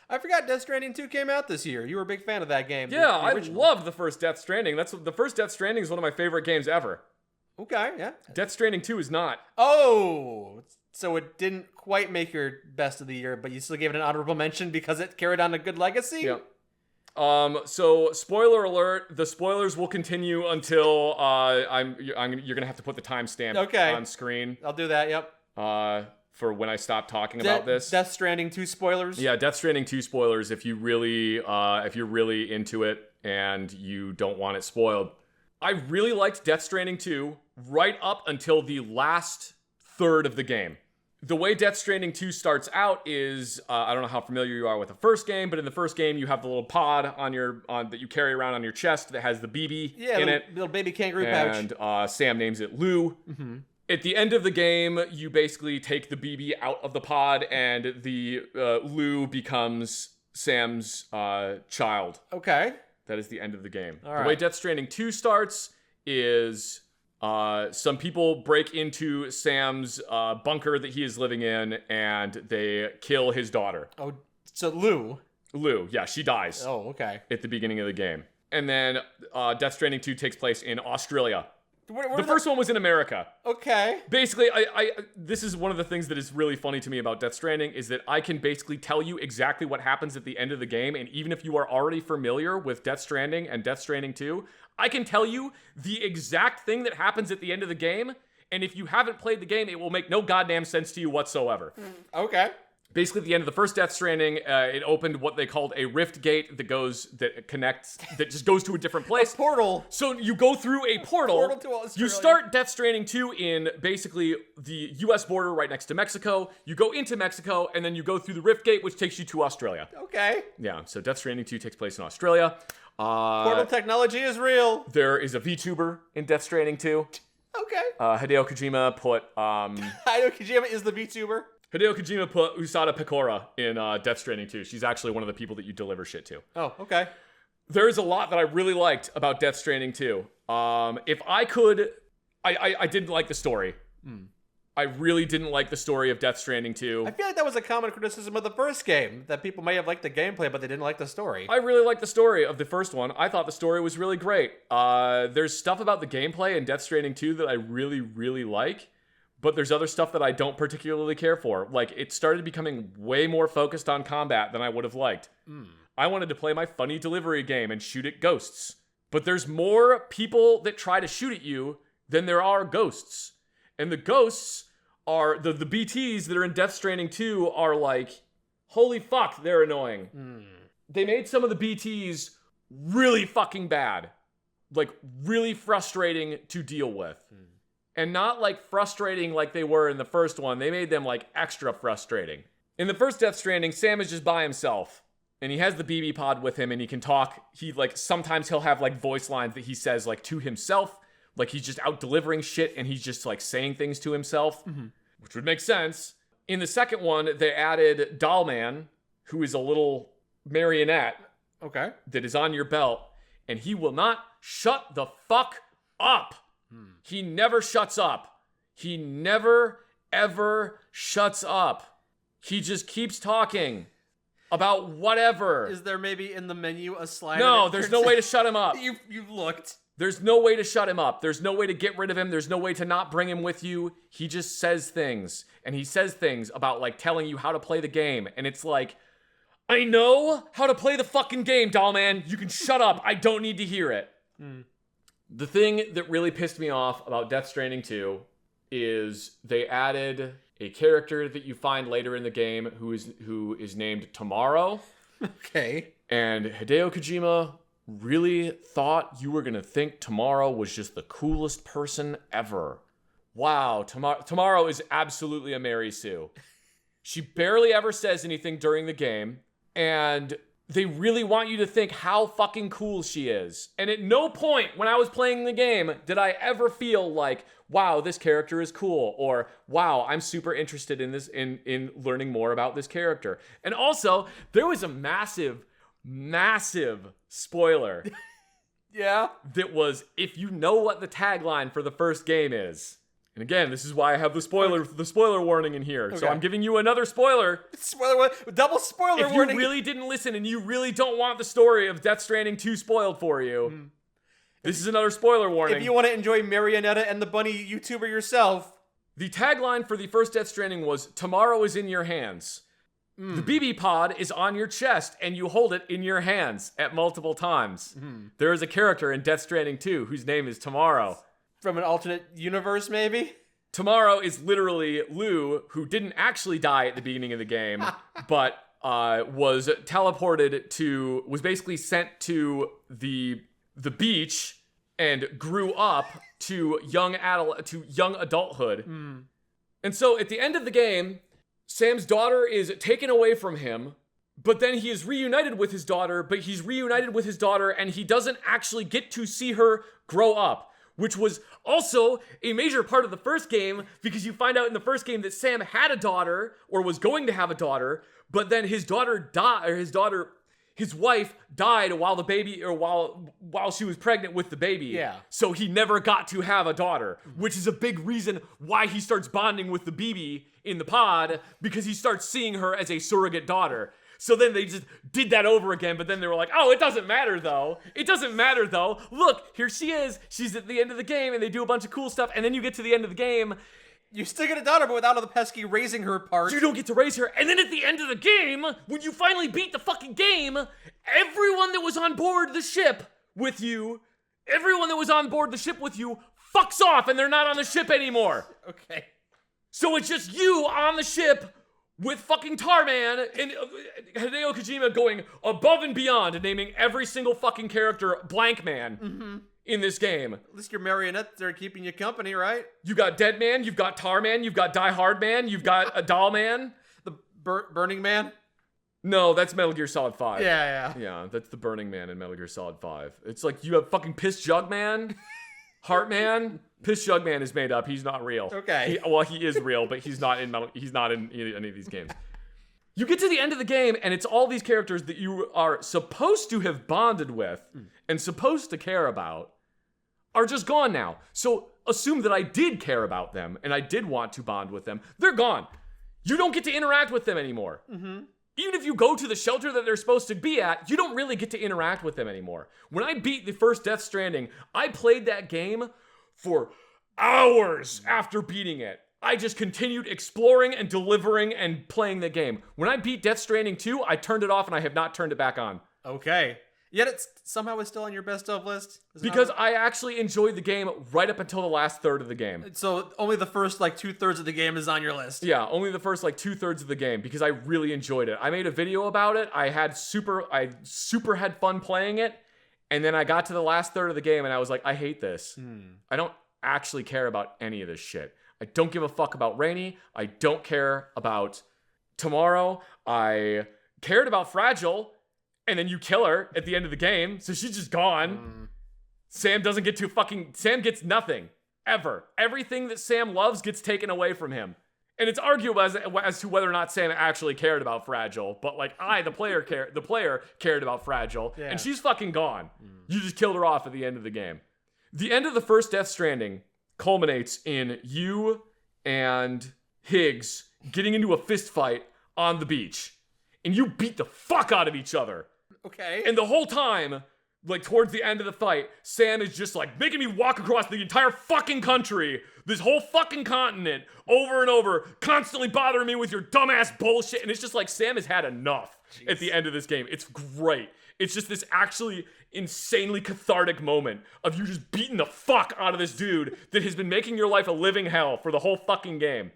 I forgot Death Stranding 2 came out this year. You were a big fan of that game. Yeah, I loved the first Death Stranding. The first Death Stranding is one of my favorite games ever. Okay, yeah. Death Stranding 2 is not. Oh, so it didn't quite make your best of the year, but you still gave it an honorable mention because it carried on a good legacy? Yeah. So spoiler alert, the spoilers will continue until you're gonna have to put the timestamp on screen. I'll do that, yep. For when I stop talking about this. Death Stranding 2 spoilers? Yeah, Death Stranding 2 spoilers if you're really into it and you don't want it spoiled. I really liked Death Stranding 2 right up until the last third of the game. The way Death Stranding 2 starts out is, I don't know how familiar you are with the first game, but in the first game you have the little pod that you carry around on your chest that has the BB in it. Little baby kangaroo pouch. And Sam names it Lou. Mm-hmm. At the end of the game, you basically take the BB out of the pod, and the Lou becomes Sam's child. Okay. That is the end of the game. All right. The way Death Stranding 2 starts is some people break into Sam's bunker that he is living in, and they kill his daughter. Oh, so Lou, yeah, she dies. Oh, okay. At the beginning of the game. And then Death Stranding 2 takes place in Australia. Where the first one was in America. Okay. Basically, this is one of the things that is really funny to me about Death Stranding is that I can basically tell you exactly what happens at the end of the game, and even if you are already familiar with Death Stranding and Death Stranding 2, I can tell you the exact thing that happens at the end of the game, and if you haven't played the game, it will make no goddamn sense to you whatsoever. Okay. Basically, at the end of the first Death Stranding, it opened what they called a rift gate that just goes to a different place. A portal. So you go through a portal. Portal to Australia. You start Death Stranding 2 in basically the U.S. border right next to Mexico. You go into Mexico, and then you go through the rift gate, which takes you to Australia. Okay. Yeah, so Death Stranding 2 takes place in Australia. Portal technology is real. There is a VTuber in Death Stranding 2. Okay. Hideo Kojima put... Hideo Kojima is the VTuber? Hideo Kojima put Usada Pecora in Death Stranding 2. She's actually one of the people that you deliver shit to. Oh, okay. There's a lot that I really liked about Death Stranding 2. If I could... I didn't like the story. I really didn't like the story of Death Stranding 2. I feel like that was a common criticism of the first game, that people may have liked the gameplay, but they didn't like the story. I really liked the story of the first one. I thought the story was really great. There's stuff about the gameplay in Death Stranding 2 that I really, really like. But there's other stuff that I don't particularly care for. Like, it started becoming way more focused on combat than I would have liked. I wanted to play my funny delivery game and shoot at ghosts. But there's more people that try to shoot at you than there are ghosts. And the ghosts are, the BTs that are in Death Stranding 2 are like, holy fuck, they're annoying. They made some of the BTs really fucking bad. Like, really frustrating to deal with. And not like frustrating like they were in the first one. They made them like extra frustrating. In the first Death Stranding, Sam is just by himself. And he has the BB pod with him and he can talk. Sometimes he'll have like voice lines that he says like to himself. Like he's just out delivering shit and he's just like saying things to himself. Which would make sense. In the second one, they added Dollman, who is a little marionette. Okay. That is on your belt. And he will not shut the fuck up. He never shuts up. He never, ever shuts up. He just keeps talking about whatever. Is there maybe in the menu a slider? No, there's no way to shut him up. You've looked. There's no way to shut him up. There's no way to get rid of him. There's no way to not bring him with you. He just says things. And he says things about like telling you how to play the game. And it's like, I know how to play the fucking game, Dollman. You can shut up. I don't need to hear it. The thing that really pissed me off about Death Stranding 2 is they added a character that you find later in the game who is named Tomorrow. Okay. And Hideo Kojima really thought you were going to think Tomorrow was just the coolest person ever. Wow, Tomorrow is absolutely a Mary Sue. She barely ever says anything during the game, and they really want you to think how fucking cool she is. And at no point when I was playing the game did I ever feel like, wow, this character is cool, or wow, I'm super interested in this, in learning more about this character. And also, there was a massive spoiler. Yeah. That was, if you know what the tagline for the first game is. And again, this is why I have the spoiler warning in here. Okay. So I'm giving you another spoiler. Double spoiler warning. If you really didn't listen and you really don't want the story of Death Stranding 2 spoiled for you, this is another spoiler warning. If you want to enjoy Marionetta and the Bunny YouTuber yourself. The tagline for the first Death Stranding was, tomorrow is in your hands. The BB pod is on your chest and you hold it in your hands at multiple times. There is a character in Death Stranding 2 whose name is Tomorrow. From an alternate universe, maybe? Tomorrow is literally Lou, who didn't actually die at the beginning of the game, but was basically sent to the beach and grew up to young adulthood. And so at the end of the game, Sam's daughter is taken away from him, but then he is reunited with his daughter, and he doesn't actually get to see her grow up, which was also a major part of the first game, because you find out in the first game that Sam had a daughter, or was going to have a daughter, but then his wife died while the baby, or while she was pregnant with the baby. Yeah. So he never got to have a daughter, which is a big reason why he starts bonding with the BB in the pod, because he starts seeing her as a surrogate daughter. So then they just did that over again, but then they were like, oh, it doesn't matter though. Look, here she is. She's at the end of the game, and they do a bunch of cool stuff, and then you get to the end of the game. You still get a daughter, but without all the pesky raising her part. You don't get to raise her. And then at the end of the game, when you finally beat the fucking game, everyone that was on board the ship with you fucks off, and they're not on the ship anymore. Okay. So it's just you on the ship with fucking Tarman and Hideo Kojima going above and beyond and naming every single fucking character Blank Man in this game. At least your marionettes are keeping you company, right? You got Dead Man, you've got Tarman, you've got Die Hard Man, you've got a Doll Man. The Burning Man? No, that's Metal Gear Solid 5. Yeah. Yeah, that's the Burning Man in Metal Gear Solid 5. It's like you have fucking Piss Jug Man, Heart Man. Piss Jug Man is made up. He's not real. Okay. He is real, but he's not in any of these games. You get to the end of the game, and it's all these characters that you are supposed to have bonded with and supposed to care about are just gone now. So assume that I did care about them and I did want to bond with them. They're gone. You don't get to interact with them anymore. Even if you go to the shelter that they're supposed to be at, you don't really get to interact with them anymore. When I beat the first Death Stranding, I played that game for hours after beating it. I just continued exploring and delivering and playing the game. When I beat Death Stranding 2, I turned it off and I have not turned it back on. Okay. Yet it's somehow is still on your best of list? Because I actually enjoyed the game right up until the last third of the game. So only the first 2/3 of the game is on your list? Yeah, only the first 2/3 of the game, because I really enjoyed it. I made a video about it. I super had fun playing it. And then I got to the last third of the game and I was like, I hate this. I don't actually care about any of this shit. I don't give a fuck about Rainy. I don't care about Tomorrow. I cared about Fragile, and then you kill her at the end of the game, so she's just gone. Sam gets nothing. Ever. Everything that Sam loves gets taken away from him. And it's arguable as to whether or not Sam actually cared about Fragile, but the player cared about Fragile, and she's fucking gone. You just killed her off at the end of the game. The end of the first Death Stranding culminates in you and Higgs getting into a fist fight on the beach, and you beat the fuck out of each other. Okay. And the whole time, towards the end of the fight, Sam is just making me walk across the entire fucking country, this whole fucking continent, over and over, constantly bothering me with your dumbass bullshit. And it's just Sam has had enough at the end of this game. It's great. It's just this actually insanely cathartic moment of you just beating the fuck out of this dude that has been making your life a living hell for the whole fucking game.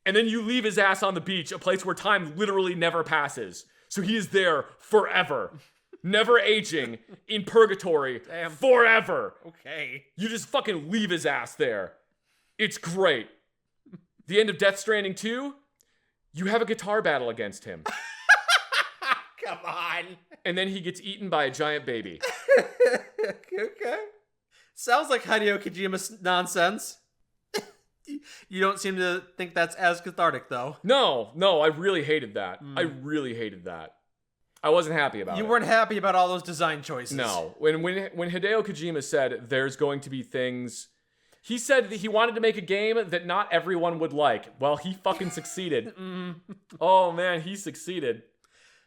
And then you leave his ass on the beach, a place where time literally never passes. So he is there forever. Never aging, in purgatory, forever. Okay. You just fucking leave his ass there. It's great. The end of Death Stranding 2, you have a guitar battle against him. Come on. And then he gets eaten by a giant baby. Okay. Sounds like Hideo Kojima nonsense. You don't seem to think that's as cathartic, though. No, I really hated that. I wasn't happy about it. You weren't happy about all those design choices. No. When Hideo Kojima said there's going to be things... He said that he wanted to make a game that not everyone would like. Well, he fucking succeeded. Oh, man, he succeeded.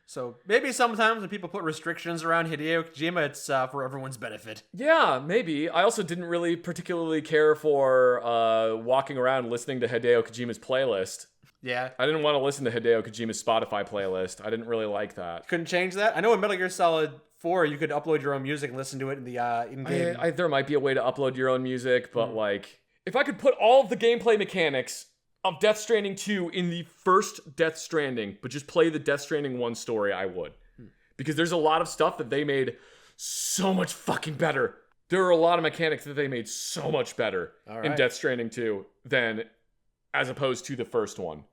So maybe sometimes when people put restrictions around Hideo Kojima, it's for everyone's benefit. Yeah, maybe. I also didn't really particularly care for walking around listening to Hideo Kojima's playlist. Yeah. I didn't want to listen to Hideo Kojima's Spotify playlist. I didn't really like that. Couldn't change that? I know in Metal Gear Solid 4, you could upload your own music and listen to it in the in-game. There might be a way to upload your own music, but if I could put all of the gameplay mechanics of Death Stranding 2 in the first Death Stranding, but just play the Death Stranding 1 story, I would. Because there's a lot of stuff that they made so much fucking better. There are a lot of mechanics that they made so much better in Death Stranding 2 than as opposed to the first one.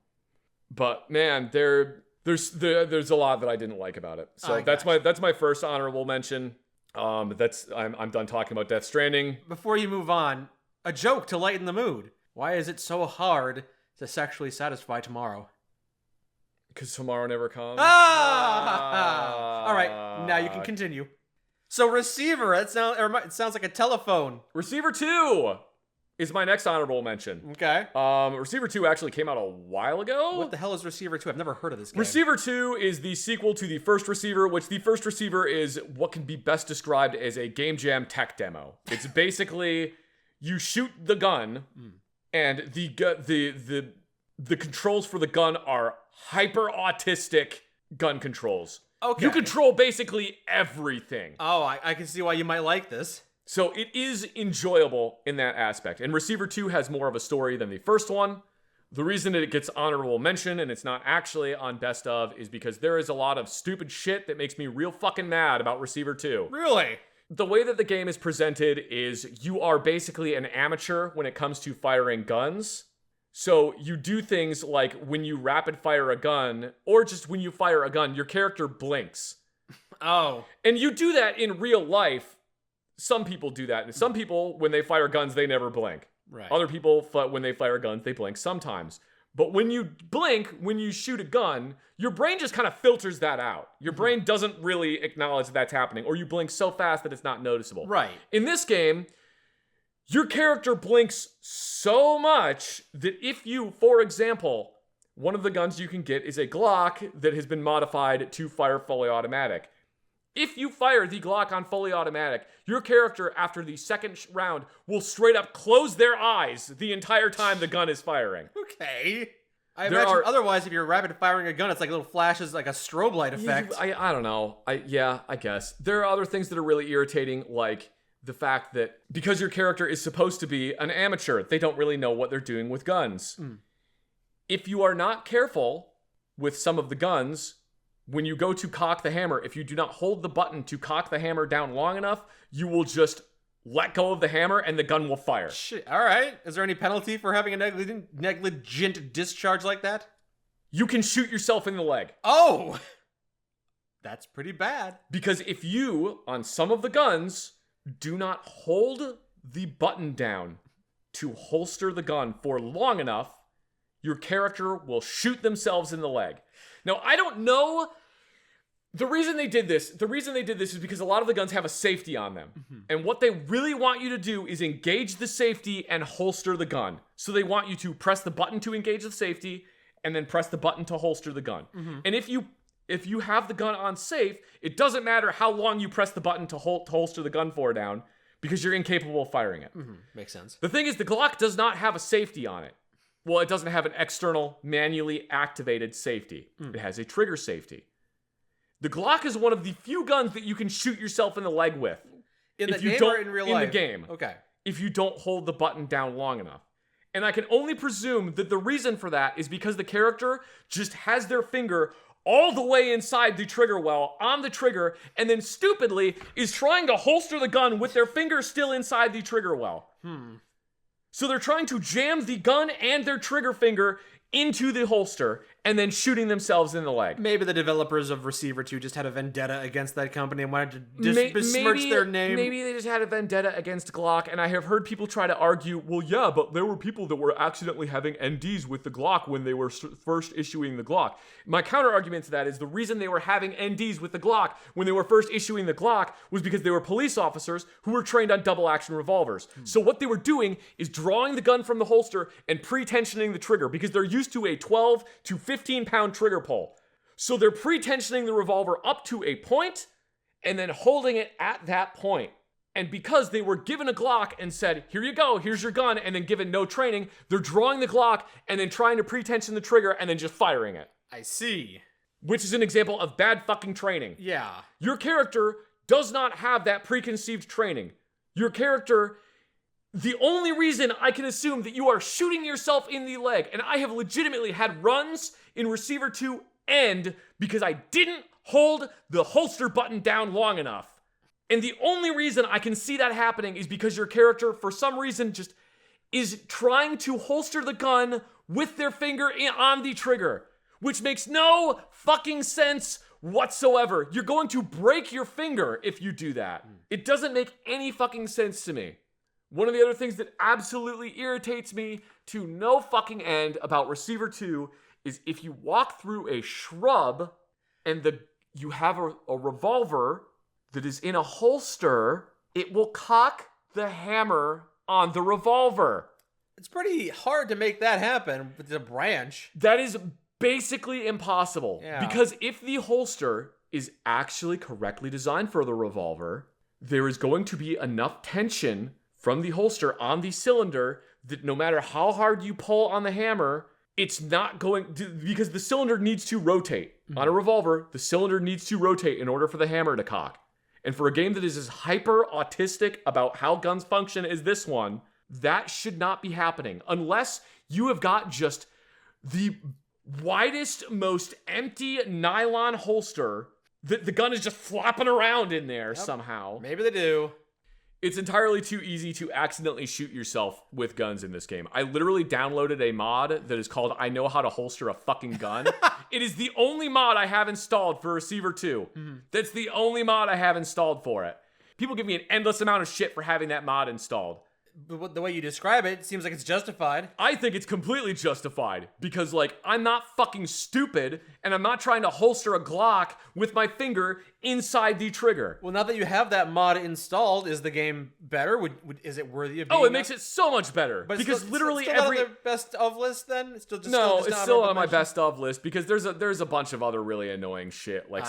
But man, there's a lot that I didn't like about it. So that's my first honorable mention. I'm done talking about Death Stranding. Before you move on, a joke to lighten the mood. Why is it so hard to sexually satisfy tomorrow? Because tomorrow never comes. All right, now you can continue. So Receiver, it sounds like a telephone. Receiver 2 is my next honorable mention. Okay. Receiver 2 actually came out a while ago. What the hell is Receiver 2? I've never heard of this game. Receiver 2 is the sequel to the first Receiver, which the first Receiver is what can be best described as a Game Jam tech demo. It's basically you shoot the gun, and the controls for the gun are hyper autistic gun controls. Okay. You control basically everything. Oh, I can see why you might like this. So it is enjoyable in that aspect. And Receiver 2 has more of a story than the first one. The reason that it gets honorable mention and it's not actually on best of is because there is a lot of stupid shit that makes me real fucking mad about Receiver 2. Really? The way that the game is presented is you are basically an amateur when it comes to firing guns. So you do things like when you rapid fire a gun, or just when you fire a gun, your character blinks. Oh. And you do that in real life. Some people do that. And some people, when they fire guns, they never blink. Right. Other people, when they fire guns, they blink sometimes. But when you blink, when you shoot a gun, your brain just kind of filters that out. Your brain doesn't really acknowledge that's happening, or you blink so fast that it's not noticeable. Right. In this game, your character blinks so much that if you, for example, one of the guns you can get is a Glock that has been modified to fire fully automatic. If you fire the Glock on fully automatic, your character, after the second round, will straight up close their eyes the entire time the gun is firing. Okay. I imagine otherwise, if you're rapid firing a gun, it's like little flashes, like a strobe light effect. I don't know. I guess. There are other things that are really irritating, like the fact that because your character is supposed to be an amateur, they don't really know what they're doing with guns. If you are not careful with some of the guns, when you go to cock the hammer, if you do not hold the button to cock the hammer down long enough, you will just let go of the hammer and the gun will fire. Shit. All right. Is there any penalty for having a negligent discharge like that? You can shoot yourself in the leg. Oh! That's pretty bad. Because if you, on some of the guns, do not hold the button down to holster the gun for long enough, your character will shoot themselves in the leg. Now, I don't know. The reason they did this is because a lot of the guns have a safety on them. And what they really want you to do is engage the safety and holster the gun. So they want you to press the button to engage the safety and then press the button to holster the gun. And if you have the gun on safe, it doesn't matter how long you press the button to holster the gun for down because you're incapable of firing it. Makes sense. The thing is, the Glock does not have a safety on it. Well, it doesn't have an external, manually activated safety. It has a trigger safety. The Glock is one of the few guns that you can shoot yourself in the leg with. In the game or in real life? In the game. Okay. If you don't hold the button down long enough. And I can only presume that the reason for that is because the character just has their finger all the way inside the trigger well, on the trigger, and then stupidly is trying to holster the gun with their finger still inside the trigger well. So they're trying to jam the gun and their trigger finger into the holster and then shooting themselves in the leg. Maybe the developers of Receiver 2 just had a vendetta against that company and wanted to besmirch their name. Maybe they just had a vendetta against Glock, and I have heard people try to argue, well, yeah, but there were people that were accidentally having NDs with the Glock when they were first issuing the Glock. My counter argument to that is the reason they were having NDs with the Glock when they were first issuing the Glock was because they were police officers who were trained on double action revolvers. So what they were doing is drawing the gun from the holster and pre-tensioning the trigger because they're used to a 12 to 15-pound trigger pull. So they're pre-tensioning the revolver up to a point and then holding it at that point. And because they were given a Glock and said, here you go, here's your gun, and then given no training, they're drawing the Glock and then trying to pre-tension the trigger and then just firing it. I see. Which is an example of bad fucking training. Yeah. Your character does not have that preconceived training. Your character, the only reason I can assume that you are shooting yourself in the leg, and I have legitimately had runs in Receiver 2 end because I didn't hold the holster button down long enough. And the only reason I can see that happening is because your character, for some reason, just is trying to holster the gun with their finger on the trigger, which makes no fucking sense whatsoever. You're going to break your finger if you do that. It doesn't make any fucking sense to me. One of the other things that absolutely irritates me to no fucking end about Receiver 2 is if you walk through a shrub and you have a revolver that is in a holster, it will cock the hammer on the revolver. It's pretty hard to make that happen with a branch. That is basically impossible. Yeah. Because if the holster is actually correctly designed for the revolver, there is going to be enough tension from the holster on the cylinder that no matter how hard you pull on the hammer, it's not going to, because the cylinder needs to rotate. On a revolver, the cylinder needs to rotate in order for the hammer to cock. And for a game that is as hyper autistic about how guns function as this one, that should not be happening unless you have got just the widest, most empty nylon holster that the gun is just flopping around in there somehow. Maybe they do. It's entirely too easy to accidentally shoot yourself with guns in this game. I literally downloaded a mod that is called I Know How to Holster a Fucking Gun. It is the only mod I have installed for Receiver 2. That's the only mod I have installed for it. People give me an endless amount of shit for having that mod installed. But the way you describe it seems like it's justified. I think it's completely justified because, like, I'm not fucking stupid and I'm not trying to holster a Glock with my finger inside the trigger. Well, now that you have that mod installed, is the game better? Is it worthy of being Oh, it makes it so much better. But because it's literally still every not on the best of list then? It's still it's still on my best of list because there's a bunch of other really annoying shit. Like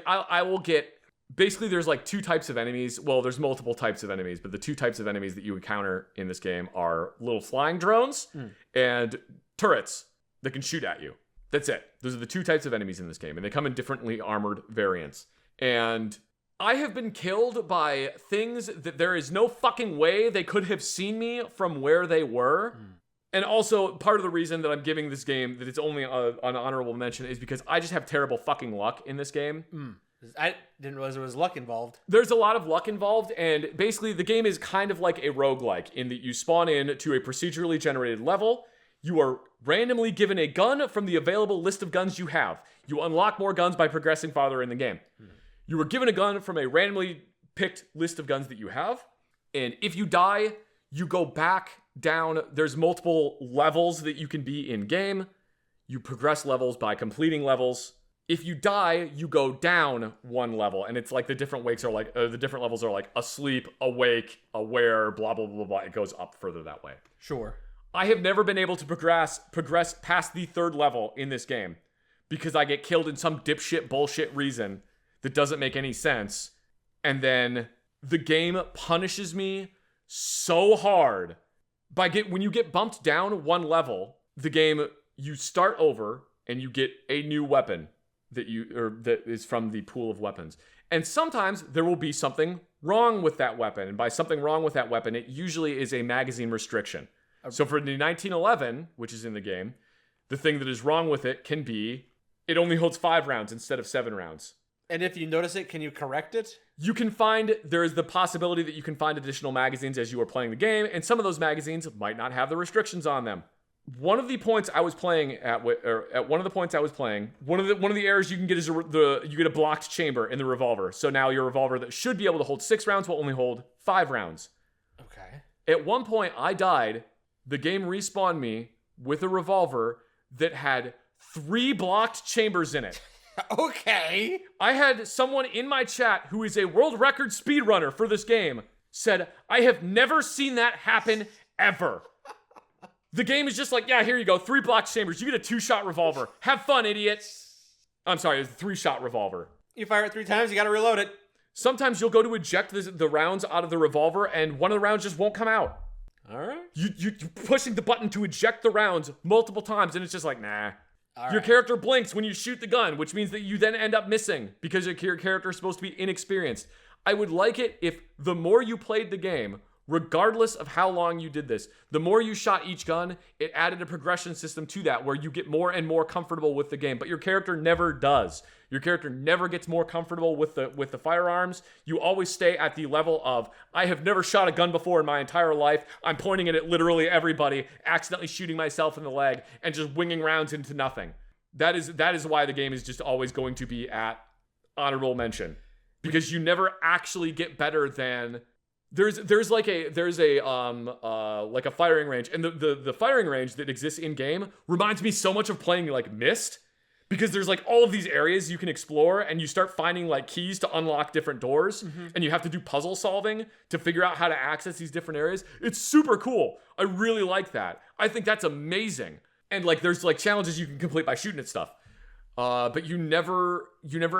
I will get. Basically, there's like two types of enemies. Well, there's multiple types of enemies, but the two types of enemies that you encounter in this game are little flying drones and turrets that can shoot at you. That's it. Those are the two types of enemies in this game, and they come in differently armored variants. And I have been killed by things that there is no fucking way they could have seen me from where they were. And also, part of the reason that I'm giving this game that it's only an honorable mention is because I just have terrible fucking luck in this game. I didn't realize there was luck involved. There's a lot of luck involved, and basically the game is kind of like a roguelike in that you spawn in to a procedurally generated level. You are randomly given a gun from the available list of guns you have. You unlock more guns by progressing farther in the game. You are given a gun from a randomly picked list of guns that you have, and if you die, you go back down. There's multiple levels that you can be in game. You progress levels by completing levels. If you die, you go down one level, and it's like the different wakes are like the different levels are like asleep, awake, aware, blah blah blah blah. It goes up further that way. Sure. I have never been able to progress past the third level in this game because I get killed in some dipshit bullshit reason that doesn't make any sense, and then the game punishes me so hard when you get bumped down one level. The game, you start over and you get a new weapon that is from the pool of weapons. And sometimes there will be something wrong with that weapon. And by something wrong with that weapon, it usually is a magazine restriction. So for the 1911, which is in the game, the thing that is wrong with it can be it only holds 5 rounds instead of 7 rounds. And if you notice it, can you correct it? There is the possibility that you can find additional magazines as you are playing the game, and some of those magazines might not have the restrictions on them. One of the points I was playing one of the errors you can get is you get a blocked chamber in the revolver. So now your revolver that should be able to hold 6 rounds will only hold 5 rounds. Okay. At one point I died. The game respawned me with a revolver that had 3 blocked chambers in it. Okay. I had someone in my chat who is a world record speedrunner for this game said, I have never seen that happen ever. The game is just like, yeah, here you go. 3 blocked chambers. You get a 2-shot revolver. Have fun, idiot. I'm sorry, it's a 3-shot revolver. You fire it 3 times, you gotta reload it. Sometimes you'll go to eject the rounds out of the revolver and one of the rounds just won't come out. All right. You're pushing the button to eject the rounds multiple times and it's just like, nah. Your character blinks when you shoot the gun, which means that you then end up missing because your character is supposed to be inexperienced. I would like it if the more you played the game, regardless of how long you did this. The more you shot each gun, it added a progression system to that where you get more and more comfortable with the game, but your character never does. Your character never gets more comfortable with the firearms. You always stay at the level of, I have never shot a gun before in my entire life. I'm pointing it at literally everybody, accidentally shooting myself in the leg, and just winging rounds into nothing. That is why the game is just always going to be at honorable mention. Because you never actually get better than... There's like a firing range, and the firing range that exists in game reminds me so much of playing like Myst, because there's like all of these areas you can explore, and you start finding like keys to unlock different doors, and you have to do puzzle solving to figure out how to access these different areas. It's super cool. I really like that. I think that's amazing. And like there's like challenges you can complete by shooting at stuff, but you never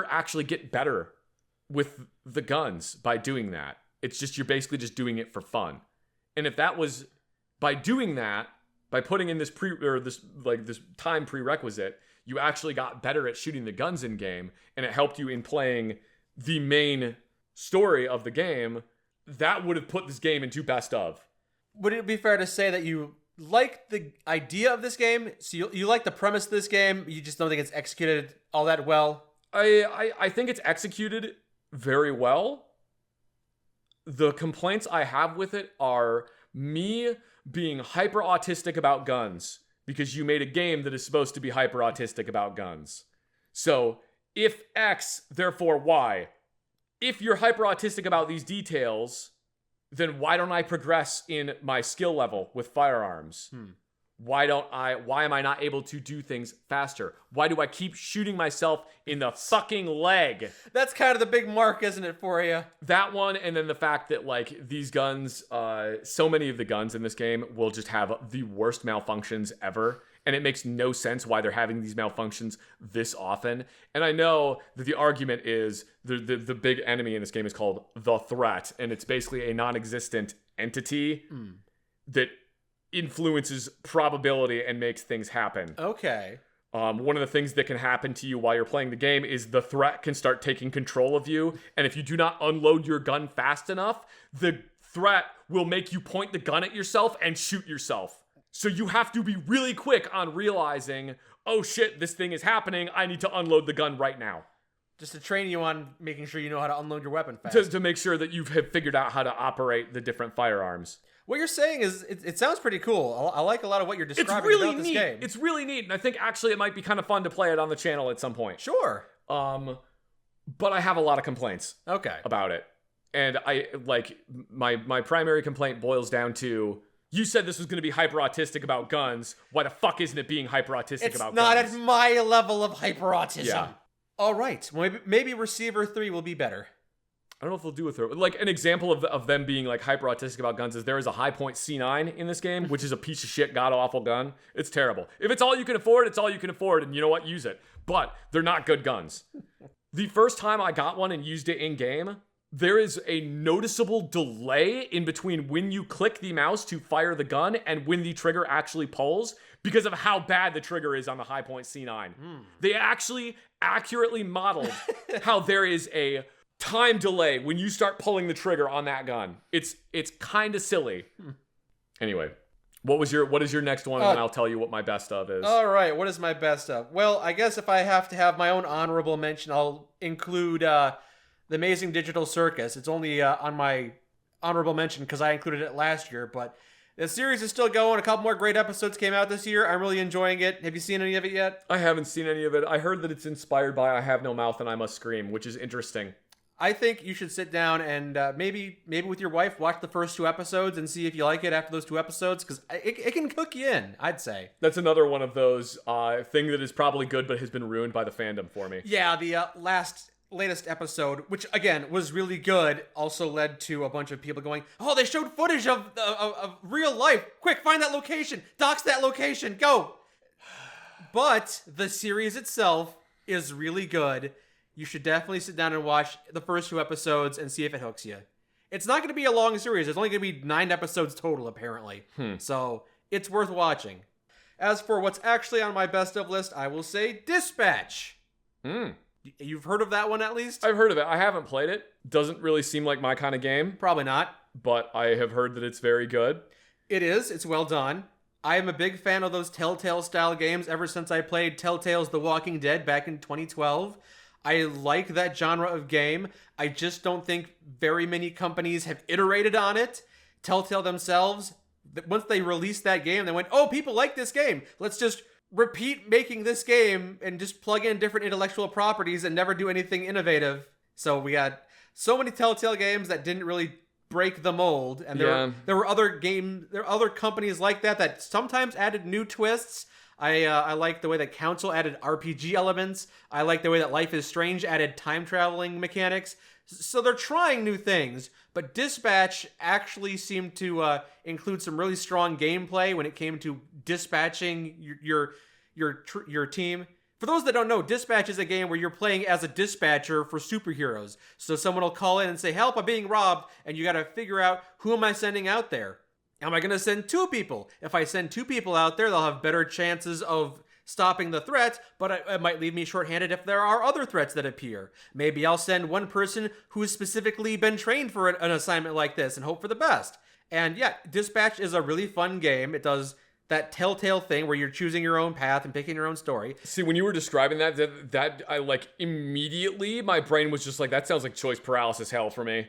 actually get better with the guns by doing that. It's just, you're basically just doing it for fun. And if that was, by doing that, by putting in this time prerequisite, you actually got better at shooting the guns in game, and it helped you in playing the main story of the game, that would have put this game into best of. Would it be fair to say that you like the idea of this game? So you like the premise of this game, you just don't think it's executed all that well? I think it's executed very well. The complaints I have with it are me being hyper autistic about guns, because you made a game that is supposed to be hyper autistic about guns. So if X, therefore Y. If you're hyper autistic about these details, then why don't I progress in my skill level with firearms? Why am I not able to do things faster? Why do I keep shooting myself in the fucking leg? That's kind of the big mark, isn't it, for you? That one, and then the fact that like these guns, so many of the guns in this game will just have the worst malfunctions ever. And it makes no sense why they're having these malfunctions this often. And I know that the argument is the big enemy in this game is called the Threat. And it's basically a non-existent entity that influences probability and makes things happen. Okay. One of the things that can happen to you while you're playing the game is the threat can start taking control of you. And if you do not unload your gun fast enough, the threat will make you point the gun at yourself and shoot yourself. So you have to be really quick on realizing, oh shit, this thing is happening. I need to unload the gun right now. Just to train you on making sure you know how to unload your weapon fast. To make sure that you have figured out how to operate the different firearms. What you're saying is, it sounds pretty cool. I like a lot of what you're describing it's really about neat. this game. It's really neat, and I think actually it might be kind of fun to play it on the channel at some point. Sure. But I have a lot of complaints. Okay. About it. And I, like, my primary complaint boils down to, you said this was going to be hyper autistic about guns. Why the fuck isn't it being hyper autistic about guns? It's not at my level of hyper autism. Yeah. All right. Maybe Receiver 3 will be better. I don't know if they'll do it through. Like, an example of them being, like, hyper autistic about guns is there is a high point C9 in this game, which is a piece of shit, god-awful gun. It's terrible. If it's all you can afford, it's all you can afford, and you know what? Use it. But they're not good guns. The first time I got one and used it in-game, there is a noticeable delay in between when you click the mouse to fire the gun and when the trigger actually pulls because of how bad the trigger is on the high point C9. They actually accurately modeled how there is a time delay when you start pulling the trigger on that gun. It's kind of silly. Anyway, what is your next one, and then I'll tell you what my best of is. All right, what is my best of? Well, I guess if I have to have my own honorable mention, I'll include The Amazing Digital Circus. It's only on my honorable mention because I included it last year, but the series is still going. A couple more great episodes came out this year. I'm really enjoying it. Have you seen any of it yet? I haven't seen any of it. I heard that it's inspired by I Have No Mouth and I Must Scream, which is interesting. I think you should sit down and maybe with your wife watch the first 2 episodes and see if you like it after those 2 episodes, because it can cook you in, I'd say. That's another one of those thing that is probably good but has been ruined by the fandom for me. Yeah, the latest episode, which again was really good, also led to a bunch of people going, "Oh, they showed footage of real life. Quick, find that location. Dox that location. Go." But the series itself is really good. You should definitely sit down and watch the first 2 episodes and see if it hooks you. It's not going to be a long series. It's only going to be 9 episodes total, apparently. So it's worth watching. As for what's actually on my best of list, I will say Dispatch. You've heard of that one at least? I've heard of it. I haven't played it. Doesn't really seem like my kind of game. Probably not. but I have heard that it's very good. It is. It's well done. I am a big fan of those Telltale style games ever since I played Telltale's The Walking Dead back in 2012. I like that genre of game. I just don't think very many companies have iterated on it. Telltale themselves, once they released that game, they went, oh, people like this game. Let's just repeat making this game and just plug in different intellectual properties and never do anything innovative. So we got so many Telltale games that didn't really break the mold, and there were other companies like that sometimes added new twists. I like the way that Council added RPG elements. I like the way that Life is Strange added time traveling mechanics. So they're trying new things, but Dispatch actually seemed to include some really strong gameplay when it came to dispatching your team. For those that don't know, Dispatch is a game where you're playing as a dispatcher for superheroes. So someone will call in and say, help, I'm being robbed, and you gotta figure out, who am I sending out there? Am I gonna send 2 people? If I send 2 people out there, they'll have better chances of stopping the threat, but it might leave me shorthanded if there are other threats that appear. Maybe I'll send one person who's specifically been trained for an assignment like this and hope for the best. And yeah, Dispatch is a really fun game. It does that Telltale thing where you're choosing your own path and picking your own story. See, when you were describing that I like immediately my brain was just like, that sounds like choice paralysis hell for me.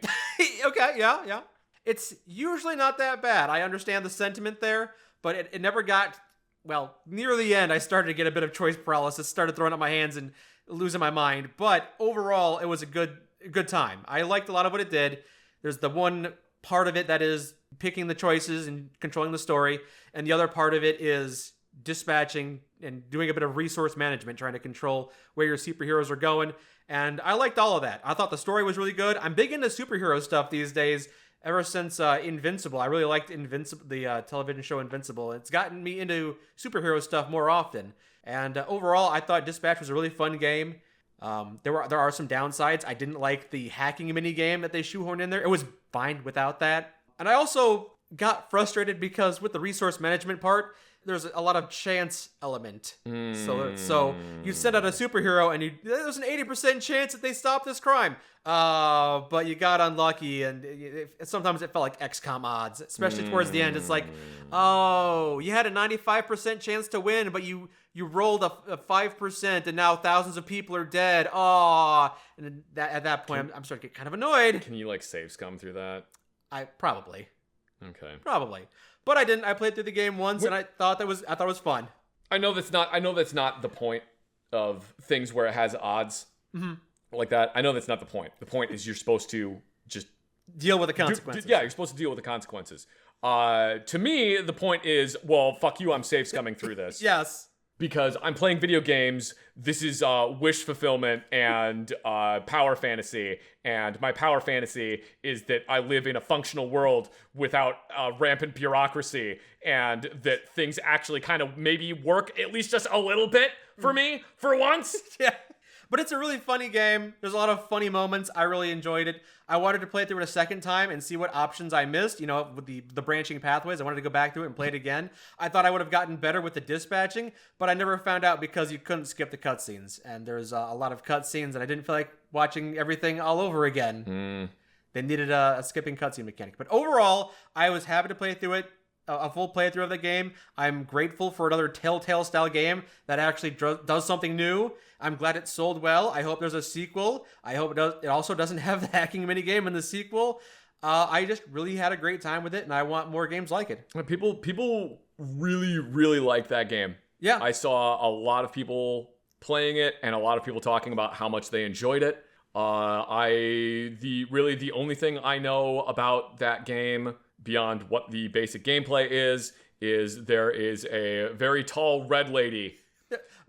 Okay, yeah. It's usually not that bad. I understand the sentiment there, but it never got, well, near the end I started to get a bit of choice paralysis, started throwing up my hands and losing my mind. But overall, it was a good time. I liked a lot of what it did. There's the one part of it that is picking the choices and controlling the story, and the other part of it is dispatching and doing a bit of resource management, trying to control where your superheroes are going. And I liked all of that. I thought the story was really good. I'm big into superhero stuff these days. Ever since Invincible, I really liked the television show Invincible. It's gotten me into superhero stuff more often. And overall, I thought Dispatch was a really fun game. There are some downsides. I didn't like the hacking mini game that they shoehorned in there. It was fine without that. And I also got frustrated because with the resource management part, there's a lot of chance element. So you send out a superhero and there's an 80% chance that they stop this crime. But you got unlucky, and sometimes it felt like XCOM odds, especially towards the end. It's like, oh, you had a 95% chance to win, but you rolled a 5%, and now thousands of people are dead. Oh, and at that point, I'm starting to get kind of annoyed. Can you like save scum through that? I probably. Okay. Probably. But I didn't. I played through the game once, and I thought it was fun. I know that's not the point of things where it has odds like that. I know that's not the point. The point is you're supposed to just deal with the consequences. You're supposed to deal with the consequences. To me, the point is, well, fuck you. I'm safe scumming through this. Yes. Because I'm playing video games. This is wish fulfillment and power fantasy. And my power fantasy is that I live in a functional world without rampant bureaucracy, and that things actually kind of maybe work at least just a little bit for me for once. Yeah. But it's a really funny game. There's a lot of funny moments. I really enjoyed it. I wanted to play it through it a second time and see what options I missed, with the branching pathways. I wanted to go back through it and play it again. I thought I would have gotten better with the dispatching, but I never found out because you couldn't skip the cutscenes. And there's a lot of cutscenes, and I didn't feel like watching everything all over again. They needed a skipping cutscene mechanic. But overall, I was happy to play through it. A full playthrough of the game. I'm grateful for another Telltale style game that actually does something new. I'm glad it sold well. I hope there's a sequel. I hope it also doesn't have the hacking minigame in the sequel. I just really had a great time with it, and I want more games like it. People really, really like that game. Yeah. I saw a lot of people playing it and a lot of people talking about how much they enjoyed it. The only thing I know about that game beyond what the basic gameplay is there is a very tall red lady.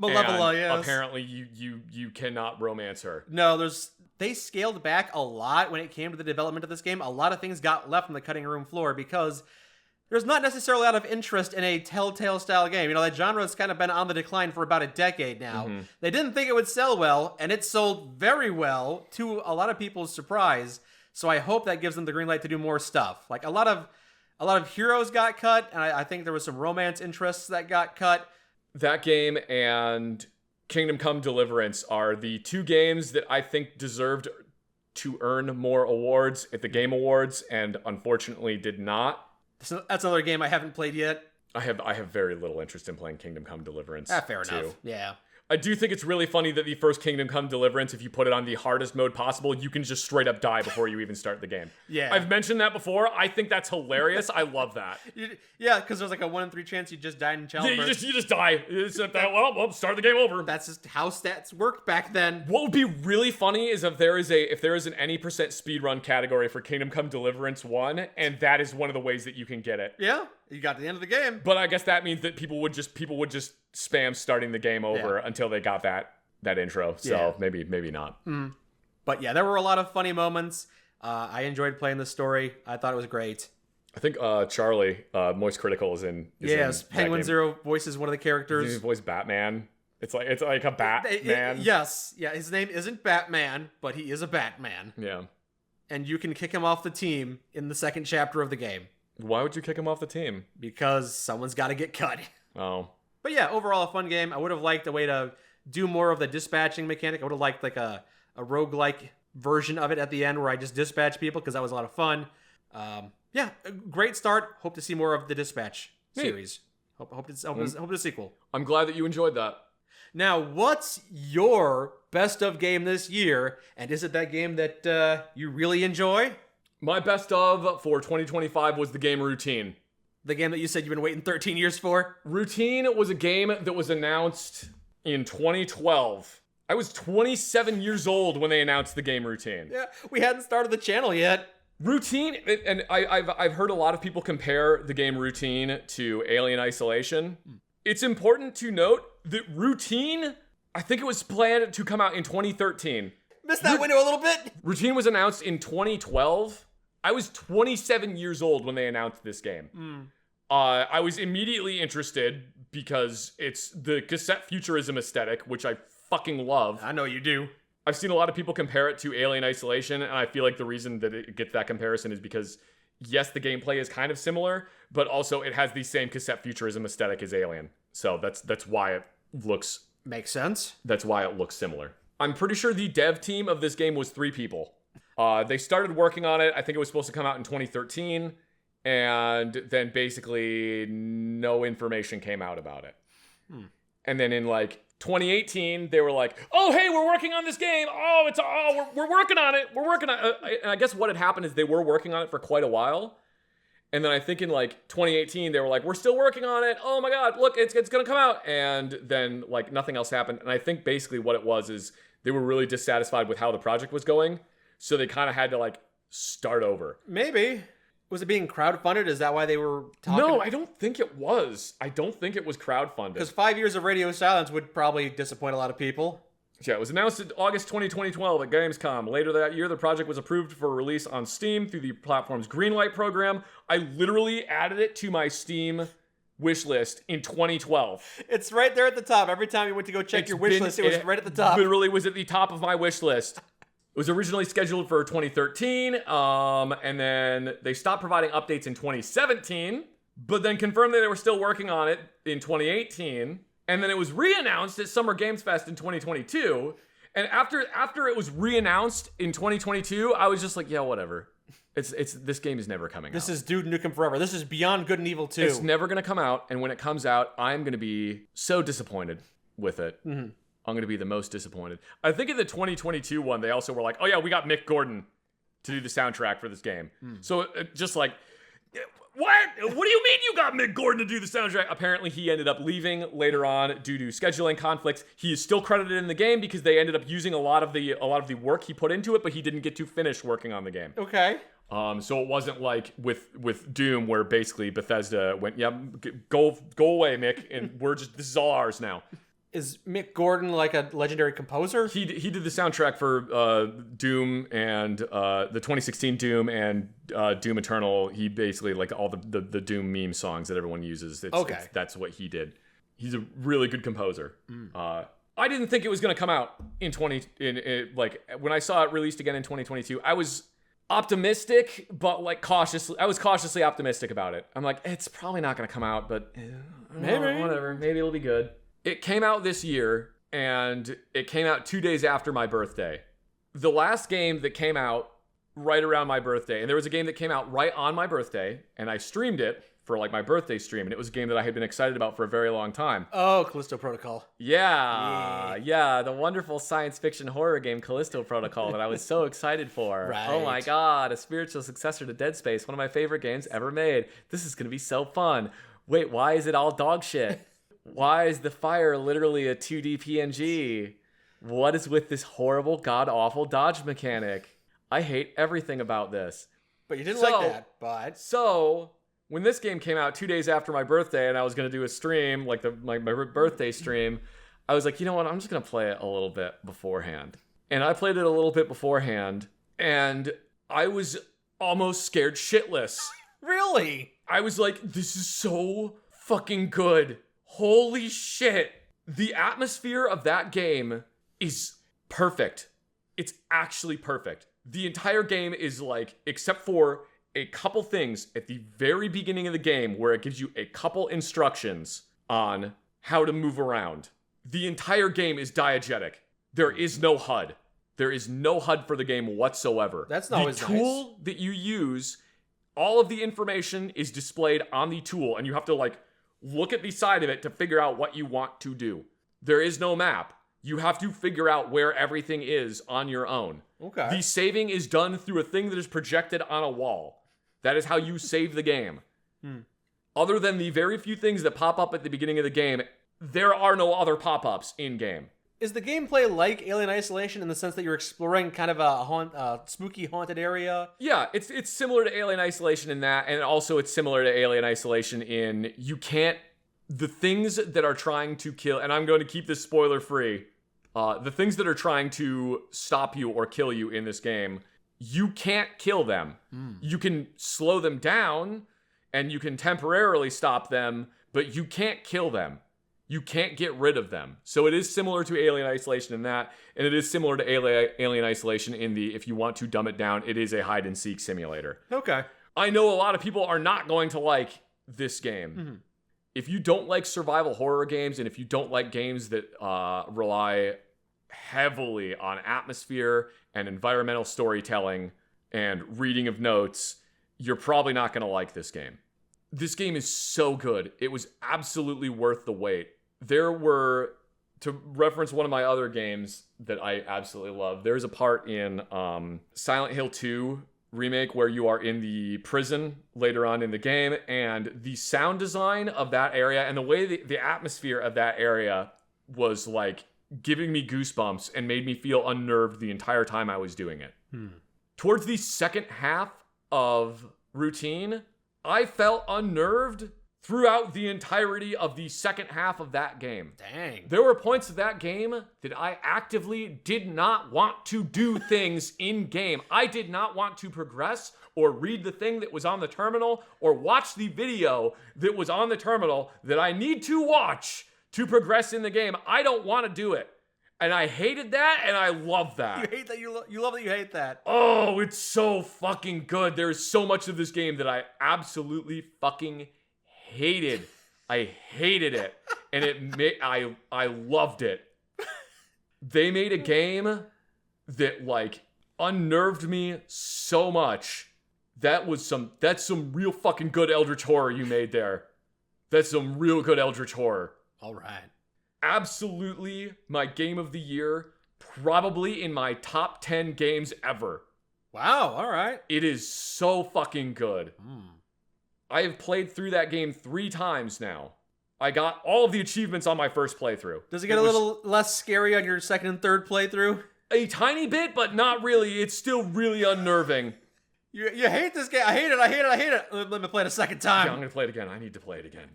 Malevola, yes. Apparently you cannot romance her. No, they scaled back a lot when it came to the development of this game. A lot of things got left on the cutting room floor because there's not necessarily a lot of interest in a Telltale style game. That genre has kind of been on the decline for about a decade now. They didn't think it would sell well, and it sold very well to a lot of people's surprise. So I hope that gives them the green light to do more stuff. Like a lot of heroes got cut, and I think there was some romance interests that got cut. That game and Kingdom Come Deliverance are the two games that I think deserved to earn more awards at the Game Awards, and unfortunately did not. So that's another game I haven't played yet. I have very little interest in playing Kingdom Come Deliverance. Fair enough. Yeah. I do think it's really funny that the first Kingdom Come Deliverance, if you put it on the hardest mode possible, you can just straight up die before you even start the game. Yeah. I've mentioned that before. I think that's hilarious. I love that. Yeah, because there's like a 1 in 3 chance you just died in childbirth. You just die. It's that, well, start the game over. That's just how stats worked back then. What would be really funny is if there is an any percent speedrun category for Kingdom Come Deliverance 1, and that is one of the ways that you can get it. Yeah, you got to the end of the game. But I guess that means that people would just spam starting the game over until they got that intro. So maybe not. Mm. But yeah, there were a lot of funny moments. I enjoyed playing the story. I thought it was great. I think Charlie, Moist Critical, is in. Yes, Penguin Zero voices one of the characters. He voiced Batman. It's like a Batman. Yes, yeah. His name isn't Batman, but he is a Batman. Yeah. And you can kick him off the team in the second chapter of the game. Why would you kick him off the team? Because someone's got to get cut. Oh. But yeah, overall a fun game. I would have liked a way to do more of the dispatching mechanic. I would have liked like a roguelike version of it at the end where I just dispatch people because that was a lot of fun. Yeah, a great start. Hope to see more of the dispatch series. Hope to sequel. I'm glad that you enjoyed that. Now, what's your best of game this year? And is it that game that you really enjoy? My best of for 2025 was the game Routine. The game that you said you've been waiting 13 years for? Routine was a game that was announced in 2012. I was 27 years old when they announced the game Routine. Yeah, we hadn't started the channel yet. Routine, and I've heard a lot of people compare the game Routine to Alien Isolation. It's important to note that Routine, I think it was planned to come out in 2013. Missed that window a little bit. Routine was announced in 2012. I was 27 years old when they announced this game. I was immediately interested because it's the cassette futurism aesthetic, which I fucking love. I know you do. I've seen a lot of people compare it to Alien Isolation, and I feel like the reason that it gets that comparison is because, yes, the gameplay is kind of similar, but also it has the same cassette futurism aesthetic as Alien. So that's why it looks... Makes sense. That's why it looks similar. I'm pretty sure the dev team of this game was 3 people. They started working on it. I think it was supposed to come out in 2013, and then basically no information came out about it. And then in like 2018, they were like, "Oh, hey, we're working on this game. We're working on it. We're working on it." And I guess what had happened is they were working on it for quite a while. And then I think in like 2018, they were like, "We're still working on it. Oh my God, look, it's going to come out." And then like nothing else happened. And I think basically what it was is they were really dissatisfied with how the project was going. So they kind of had to like start over. Maybe. Was it being crowdfunded? Is that why they were talking? No, I don't think it was. I don't think it was crowdfunded. Because 5 years of radio silence would probably disappoint a lot of people. Yeah, it was announced in August 2012 at Gamescom. Later that year, the project was approved for release on Steam through the platform's Greenlight program. I literally added it to my Steam wish list in 2012. It's right there at the top. Every time you went to go check your wish list, it was right at the top. Literally was at the top of my wish list. It was originally scheduled for 2013, and then they stopped providing updates in 2017, but then confirmed that they were still working on it in 2018, and then it was re-announced at Summer Games Fest in 2022, and after it was re-announced in 2022, I was just like, yeah, whatever. This game is never coming out. This is Duke Nukem Forever. This is Beyond Good and Evil 2. It's never going to come out, and when it comes out, I'm going to be so disappointed with it. Mm-hmm. I'm going to be the most disappointed. I think in the 2022 one, they also were like, "Oh yeah, we got Mick Gordon to do the soundtrack for this game." So just like, what? What do you mean you got Mick Gordon to do the soundtrack? Apparently he ended up leaving later on due to scheduling conflicts. He is still credited in the game because they ended up using a lot of the work he put into it, but he didn't get to finish working on the game. Okay. So it wasn't like with Doom where basically Bethesda went, "Yeah, go away, Mick, and this is all ours now." Is Mick Gordon like a legendary composer? He did the soundtrack for Doom and the 2016 Doom and Doom Eternal. He basically like all the Doom meme songs that everyone uses. That's what he did. He's a really good composer. I didn't think it was going to come out like when I saw it released again in 2022. I was optimistic, but like cautiously. I was cautiously optimistic about it. I'm like, it's probably not going to come out, but maybe whatever. Maybe it'll be good. It came out this year, and it came out 2 days after my birthday. the last game that came out right around my birthday, and there was a game that came out right on my birthday, and I streamed it for like my birthday stream, and it was a game that I had been excited about for a very long time. Oh, Callisto Protocol. Yeah, the wonderful science fiction horror game Callisto Protocol that I was so excited for. Right. Oh my god, a spiritual successor to Dead Space, one of my favorite games ever made. This is gonna be so fun. Wait, why is it all dog shit? Why is the fire literally a 2D PNG? What is with this horrible, god-awful dodge mechanic? I hate everything about this. But you didn't like that, but... So, when this game came out 2 days after my birthday and I was going to do a stream, like my birthday stream, I was like, you know what? I'm just going to play it a little bit beforehand. And I played it a little bit beforehand, and I was almost scared shitless. Really? I was like, this is so fucking good. Holy shit. The atmosphere of that game is perfect. It's actually perfect. The entire game is like, except for a couple things at the very beginning of the game where it gives you a couple instructions on how to move around. The entire game is diegetic. There is no HUD. There is no HUD for the game whatsoever. That's not always nice. The tool that you use, all of the information is displayed on the tool, and you have to like look at the side of it to figure out what you want to do. There is no map. You have to figure out where everything is on your own. Okay. The saving is done through a thing that is projected on a wall. That is how you save the game. Other than the very few things that pop up at the beginning of the game, there are no other pop-ups in-game. Is the gameplay like Alien Isolation in the sense that you're exploring kind of a spooky haunted area? Yeah, it's similar to Alien Isolation in that, and also it's similar to Alien Isolation in the things that are trying to kill, and I'm going to keep this spoiler-free, the things that are trying to stop you or kill you in this game, you can't kill them. You can slow them down, and you can temporarily stop them, but you can't kill them. You can't get rid of them. So it is similar to Alien Isolation in that, and it is similar to Alien Isolation in the, if you want to dumb it down, it is a hide-and-seek simulator. Okay. I know a lot of people are not going to like this game. If you don't like survival horror games, and if you don't like games that rely heavily on atmosphere and environmental storytelling and reading of notes, you're probably not going to like this game. This game is so good. It was absolutely worth the wait. There were, to reference one of my other games that I absolutely love, there's a part in Silent Hill 2 remake where you are in the prison later on in the game, and the sound design of that area and the way the atmosphere of that area was like giving me goosebumps and made me feel unnerved the entire time I was doing it. Towards the second half of Routine, I felt unnerved throughout the entirety of the second half of that game. Dang. There were points of that game that I actively did not want to do things in game. I did not want to progress or read the thing that was on the terminal or watch the video that was on the terminal that I need to watch to progress in the game. I don't want to do it. And I hated that, and I love that. You hate that? You love that you hate that? Oh, it's so fucking good. There's so much of this game that I absolutely fucking hated. I hated it. And I loved it. They made a game that, like, unnerved me so much. That's some real fucking good Eldritch horror you made there. That's some real good Eldritch horror. All right. Absolutely my game of the year, probably in my top 10 games ever. Wow, all right. It is so fucking good. I have played through that game 3 times now. I got all of the achievements on my first playthrough. Does it get a little less scary on your second and third playthrough? A tiny bit, but not really. It's still really unnerving. You hate this game. I hate it. Let me play it a second time. Yeah, I'm going to play it again. I need to play it again.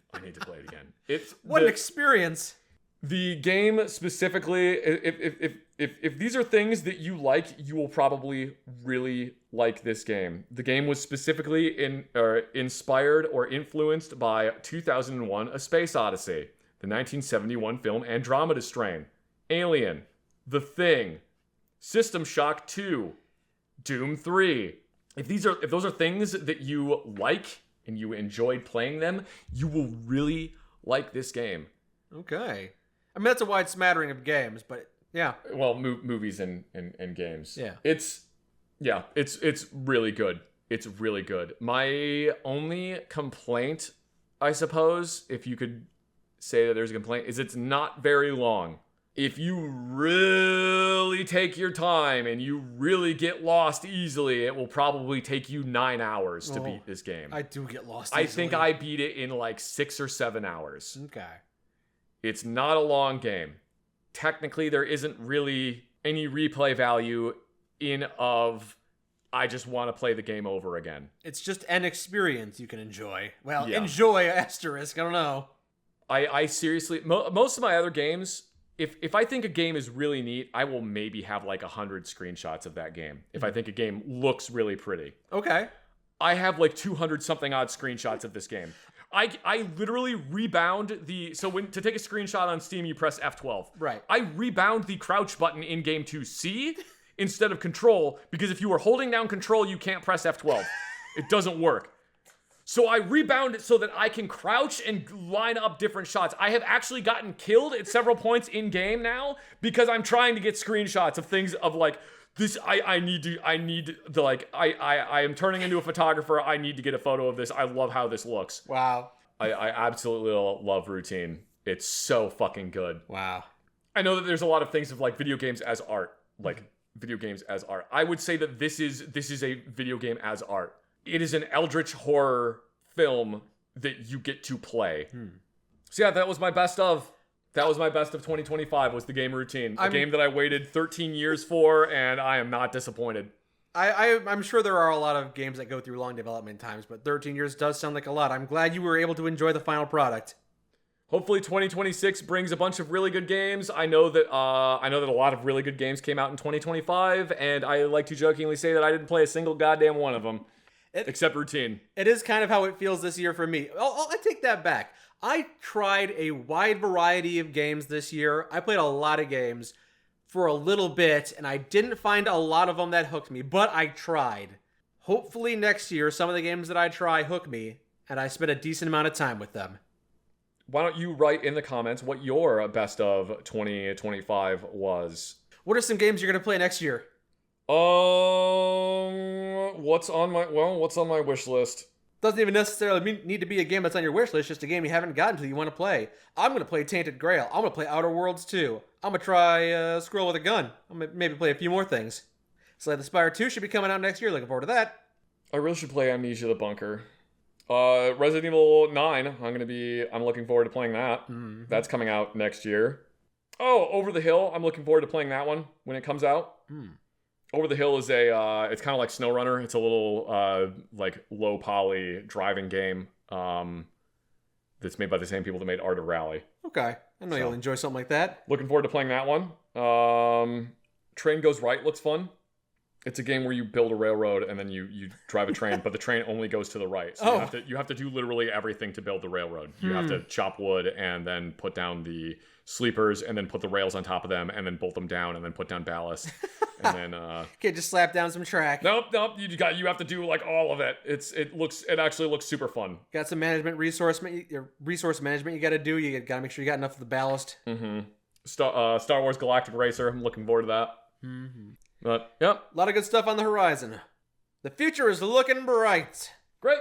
It's what an experience. The game specifically, if these are things that you like, you will probably really like this game. The game was specifically inspired or influenced by 2001: A Space Odyssey, the 1971 film Andromeda Strain, Alien, The Thing, System Shock 2, Doom 3. If those are things that you like and you enjoyed playing them, you will really like this game. Okay. I mean, that's a wide smattering of games, but Yeah. Well, movies and games. Yeah. It's really good. It's really good. My only complaint, I suppose, if you could say that there's a complaint, is it's not very long. If you really take your time and you really get lost easily, it will probably take you 9 hours to beat this game. I do get lost easily. I think I beat it in like 6 or 7 hours. Okay. It's not a long game. Technically, there isn't really any replay value I just want to play the game over again. It's just an experience you can enjoy. Well, Yeah. enjoy asterisk. I don't know. I seriously, most of my other games, if I think a game is really neat, I will maybe have like 100 screenshots of that game. If I think a game looks really pretty. Okay. I have like 200 something odd screenshots of this game. I literally rebound to take a screenshot on Steam, you press F12. Right. I rebound the crouch button in game to C instead of control, because if you are holding down control, you can't press F12. It doesn't work. So I rebound it so that I can crouch and line up different shots. I have actually gotten killed at several points in game now because I'm trying to get screenshots of things of like this. I am turning into a photographer. I need to get a photo of this. I love how this looks. Wow. I absolutely love Routine. It's so fucking good. Wow. I know that there's a lot of things of like video games as art, I would say that this is a video game as art. It is an eldritch horror film that you get to play. So yeah, that was my best of. That was my best of 2025 was the game Routine. A game that I waited 13 years for, and I am not disappointed. I'm sure there are a lot of games that go through long development times, but 13 years does sound like a lot. I'm glad you were able to enjoy the final product. Hopefully 2026 brings a bunch of really good games. I know that a lot of really good games came out in 2025, and I like to jokingly say that I didn't play a single goddamn one of them. Except Routine. It is kind of how it feels this year for me. I take that back. I tried a wide variety of games this year. I played a lot of games for a little bit, and I didn't find a lot of them that hooked me, but I tried. Hopefully next year, some of the games that I try hook me, and I spend a decent amount of time with them. Why don't you write in the comments what your best of 2025 was? What are some games you're going to play next year? What's on my wish list? Doesn't even necessarily need to be a game that's on your wish list, just a game you haven't gotten to you want to play. I'm going to play Tainted Grail. I'm going to play Outer Worlds 2. I'm going to try Squirrel with a Gun. I'm going to maybe play a few more things. Slay the Spire 2 should be coming out next year. Looking forward to that. I really should play Amnesia the Bunker. Resident Evil 9, I'm looking forward to playing that. Mm-hmm. That's coming out next year. Oh, Over the Hill, I'm looking forward to playing that one when it comes out. Over the Hill is it's kind of like SnowRunner. It's a little, like, low poly driving game, that's made by the same people that made Art of Rally. Okay. I know you'll enjoy something like that. Looking forward to playing that one. Train Goes Right looks fun. It's a game where you build a railroad and then you drive a train, but the train only goes to the right. So you have to do literally everything to build the railroad. You have to chop wood and then put down the sleepers and then put the rails on top of them and then bolt them down and then put down ballast. And then can't just slap down some track. Nope. You have to do like all of it. It actually looks super fun. Got some resource management you got to do. You got to make sure you got enough of the ballast. Mm-hmm. Star Wars Galactic Racer. I'm looking forward to that. But, yep. A lot of good stuff on the horizon. The future is looking bright. Great.